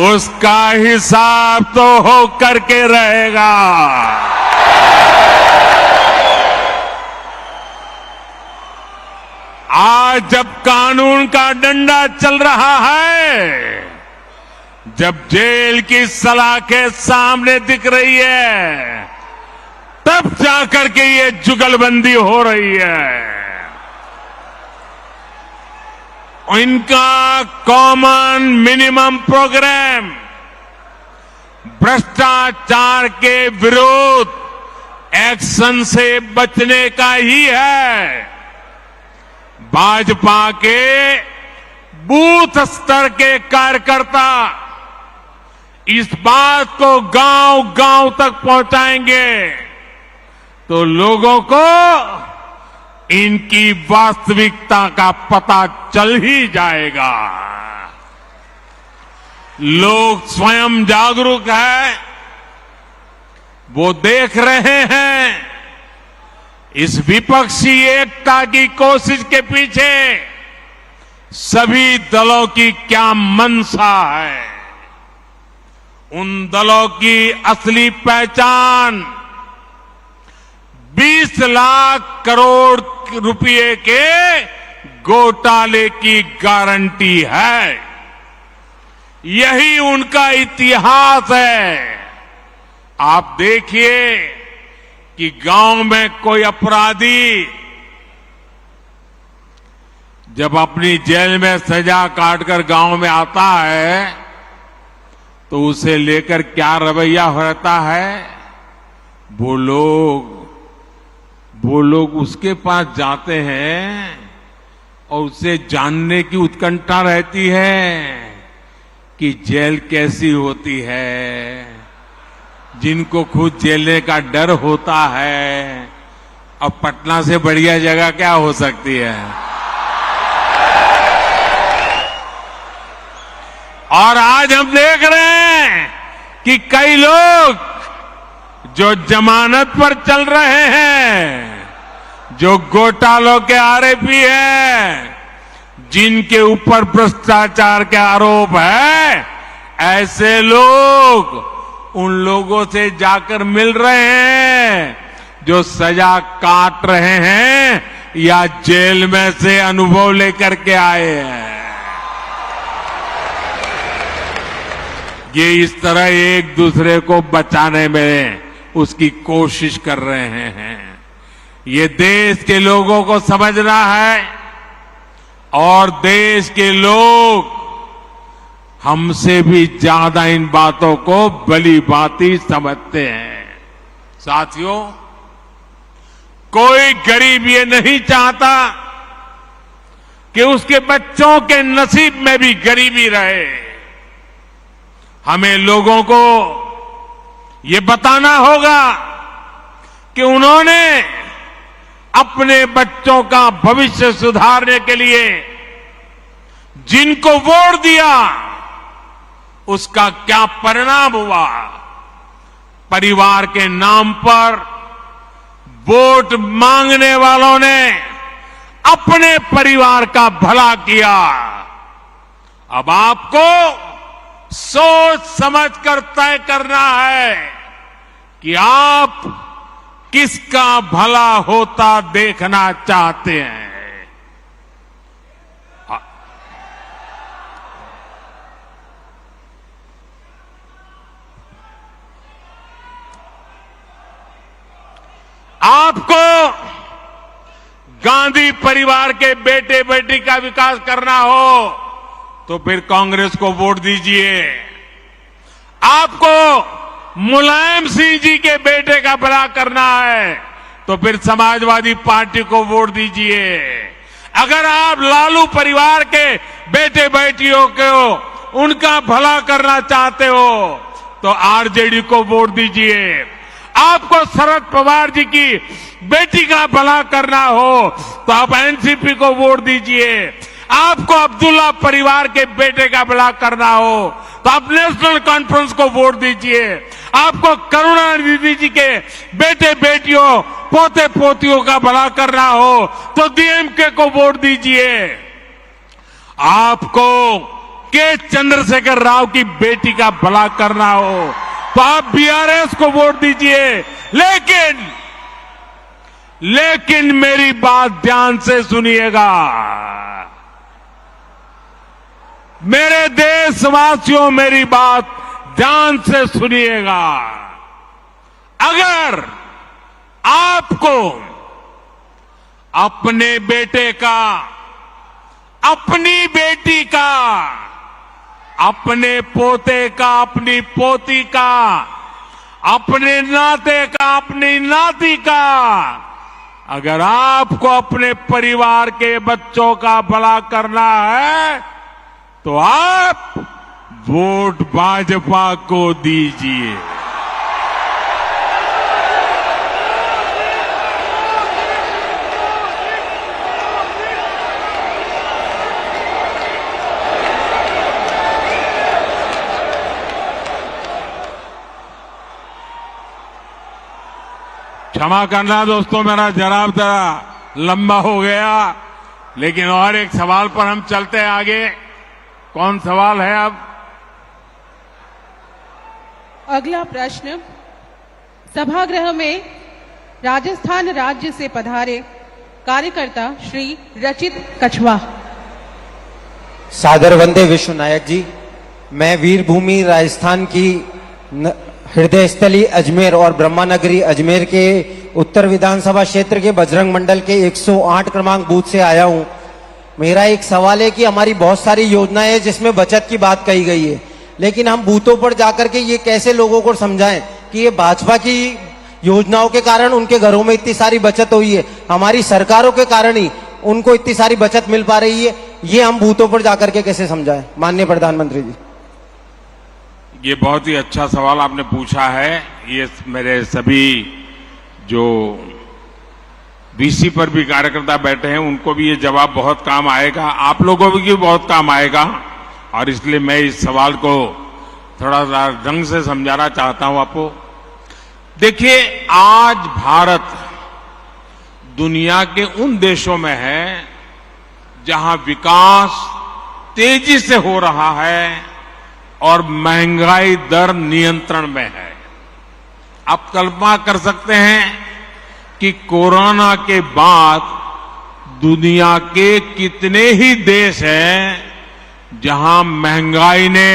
उसका हिसाब तो हो करके रहेगा। आज जब कानून का डंडा चल रहा है, जब जेल की सलाखें सामने दिख रही है, तब जाकर के ये जुगलबंदी हो रही है। इनका कॉमन मिनिमम प्रोग्राम भ्रष्टाचार के विरुद्ध एक्शन से बचने का ही है। भाजपा के बूथ स्तर के कार्यकर्ता इस बात को गांव-गांव तक पहुंचाएंगे तो लोगों को इनकी वास्तविकता का पता चल ही जाएगा। लोग स्वयं जागरूक हैं, वो देख रहे हैं इस विपक्षी एकता की कोशिश के पीछे सभी दलों की क्या मंशा है। उन दलों की असली पहचान 20 लाख करोड़ रुपए के घोटाले की गारंटी है। यही उनका इतिहास है। आप देखिए कि गांव में कोई अपराधी जब अपनी जेल में सजा काटकर गांव में आता है तो उसे लेकर क्या रवैया रहता है। वो लोग उसके पास जाते हैं और उसे जानने की उत्कंठा रहती है कि जेल कैसी होती है। जिनको खुद जेलने का डर होता है अब पटना से बढ़िया जगह क्या हो सकती है। और आज हम देख रहे हैं कि कई लोग जो जमानत पर चल रहे हैं, जो घोटालों के आरोपी हैं, जिनके ऊपर भ्रष्टाचार के आरोप है, ऐसे लोग उन लोगों से जाकर मिल रहे हैं जो सजा काट रहे हैं या जेल में से अनुभव लेकर के आए हैं। ये इस तरह एक दूसरे को बचाने में उसकी कोशिश कर रहे हैं। ये देश के लोगों को समझना है और देश के लोग हमसे भी ज्यादा इन बातों को भली भांति समझते हैं। साथियों, कोई गरीब ये नहीं चाहता कि उसके बच्चों के नसीब में भी गरीबी रहे। हमें लोगों को ये बताना होगा कि उन्होंने अपने बच्चों का भविष्य सुधारने के लिए जिनको वोट दिया उसका क्या परिणाम हुआ। परिवार के नाम पर वोट मांगने वालों ने अपने परिवार का भला किया। अब आपको सोच समझकर तय करना है कि आप किसका भला होता देखना चाहते हैं। आपको गांधी परिवार के बेटे बेटी का विकास करना हो तो फिर कांग्रेस को वोट दीजिए। आपको मुलायम सिंह जी के बेटे का भला करना है तो फिर समाजवादी पार्टी को वोट दीजिए। अगर आप लालू परिवार के बेटे बेटियों को उनका भला करना चाहते हो तो आरजेडी को वोट दीजिए। आपको शरद पवार जी की बेटी का भला करना हो तो आप एनसीपी को वोट दीजिए। आपको अब्दुल्ला परिवार के बेटे का भला करना हो तो आप नेशनल कॉन्फ्रेंस को वोट दीजिए। आपको करुणानिधि जी के बेटे बेटियों पोते पोतियों का भला करना हो तो डीएमके को वोट दीजिए। आपको के चंद्रशेखर राव की बेटी का भला करना हो तो आप बीआरएस को वोट दीजिए। लेकिन मेरी बात ध्यान से सुनिएगा। मेरे देशवासियों, मेरी बात ध्यान से सुनिएगा। अगर आपको अपने बेटे का, अपनी बेटी का, अपने पोते का, अपनी पोती का, अपने नाते का, अपनी नाती का, अगर आपको अपने परिवार के बच्चों का भला करना है तो आप वोट भाजपा को दीजिए। क्षमा करना दोस्तों, मेरा जवाब जरा लंबा हो गया, लेकिन और एक सवाल पर हम चलते हैं आगे। कौन सवाल है अब? अगला प्रश्न सभागृह में राजस्थान राज्य से पधारे कार्यकर्ता श्री रचित कछवा। सादर वंदे विश्वनायक जी, मैं वीरभूमि राजस्थान की हृदय स्थली अजमेर और ब्रह्मानगरी अजमेर के उत्तर विधानसभा क्षेत्र के बजरंग मंडल के 108 क्रमांक बूथ से आया हूं। मेरा एक सवाल है कि हमारी बहुत सारी योजनाएं हैं जिसमें बचत की बात कही गई है, लेकिन हम बूथों पर जाकर के ये कैसे लोगों को समझाएं कि ये भाजपा की योजनाओं के कारण उनके घरों में इतनी सारी बचत हुई है, हमारी सरकारों के कारण ही उनको इतनी सारी बचत मिल पा रही है। ये हम बूथों पर जाकर के कैसे समझाएं माननीय प्रधानमंत्री जी? ये बहुत ही अच्छा सवाल आपने पूछा है। ये मेरे सभी जो वीसी पर भी कार्यकर्ता बैठे हैं, उनको भी ये जवाब बहुत काम आएगा, आप लोगों को भी बहुत काम आएगा। और इसलिए मैं इस सवाल को थोड़ा सा ढंग से समझाना चाहता हूं आपको। देखिए, आज भारत दुनिया के उन देशों में है जहां विकास तेजी से हो रहा है और महंगाई दर नियंत्रण में है। आप कल्पना कर सकते हैं कि कोरोना के बाद दुनिया के कितने ही देश हैं जहां महंगाई ने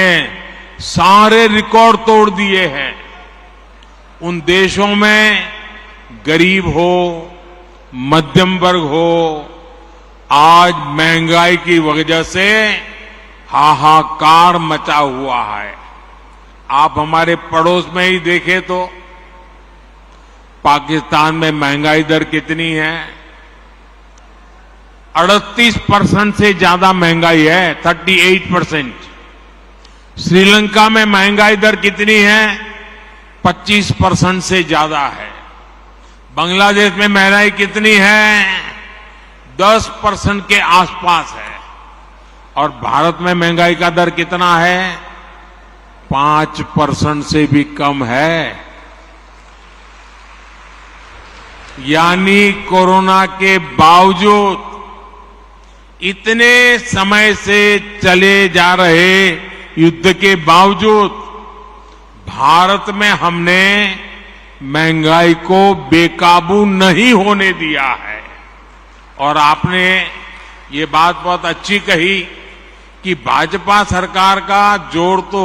सारे रिकॉर्ड तोड़ दिए हैं। उन देशों में गरीब हो, मध्यम वर्ग हो, आज महंगाई की वजह से हाहाकार मचा हुआ है। आप हमारे पड़ोस में ही देखें तो पाकिस्तान में महंगाई दर कितनी है? 38% से ज्यादा महंगाई है, 38%। श्रीलंका में महंगाई दर कितनी है? 25% से ज्यादा है। बांग्लादेश में महंगाई कितनी है? 10% के आसपास है। और भारत में महंगाई का दर कितना है? 5% से भी कम है। यानी कोरोना के बावजूद, इतने समय से चले जा रहे युद्ध के बावजूद भारत में हमने महंगाई को बेकाबू नहीं होने दिया है। और आपने ये बात बहुत अच्छी कही कि भाजपा सरकार का जोर तो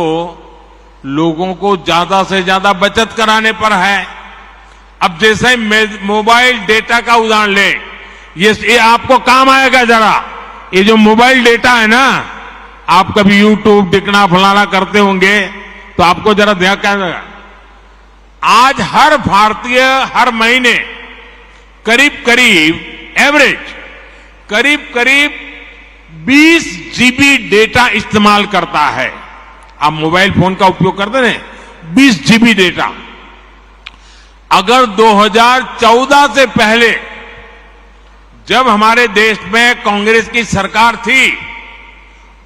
लोगों को ज्यादा से ज्यादा बचत कराने पर है। अब जैसे मोबाइल डेटा का उदाहरण ले, ये आपको काम आएगा जरा। ये जो मोबाइल डेटा है ना, आप कभी यूट्यूब दिखना फलाना करते होंगे तो आपको जरा ध्यान क्या लगा। आज हर भारतीय हर महीने करीब करीब एवरेज करीब 20 जीबी डेटा इस्तेमाल करता है। आप मोबाइल फोन का उपयोग करते हैं, 20 जीबी डेटा। अगर 2014 से पहले जब हमारे देश में कांग्रेस की सरकार थी,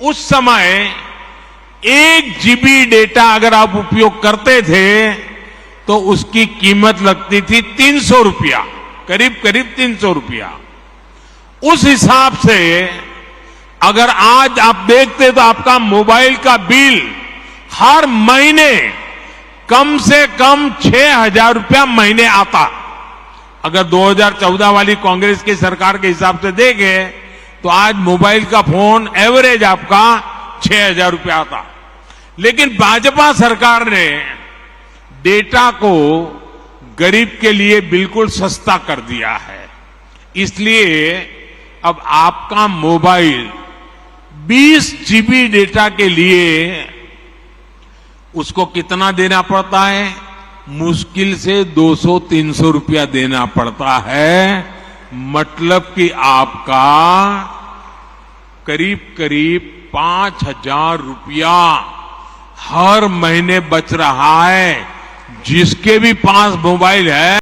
उस समय 1 जीबी डेटा अगर आप उपयोग करते थे तो उसकी कीमत लगती थी 300 रुपया, करीब 300 रुपया। उस हिसाब से अगर आज आप देखते तो आपका मोबाइल का बिल हर महीने कम से कम 6,000 रुपया महीने आता। अगर 2014 वाली कांग्रेस की सरकार के हिसाब से देखें तो आज मोबाइल का फोन एवरेज आपका 6,000 रुपया आता। लेकिन भाजपा सरकार ने डेटा को गरीब के लिए बिल्कुल सस्ता कर दिया है। इसलिए अब आपका मोबाइल 20 जीबी डेटा के लिए उसको कितना देना पड़ता है? मुश्किल से 200-300 रुपया देना पड़ता है। मतलब कि आपका करीब 5,000 रुपया हर महीने बच रहा है। जिसके भी पास मोबाइल है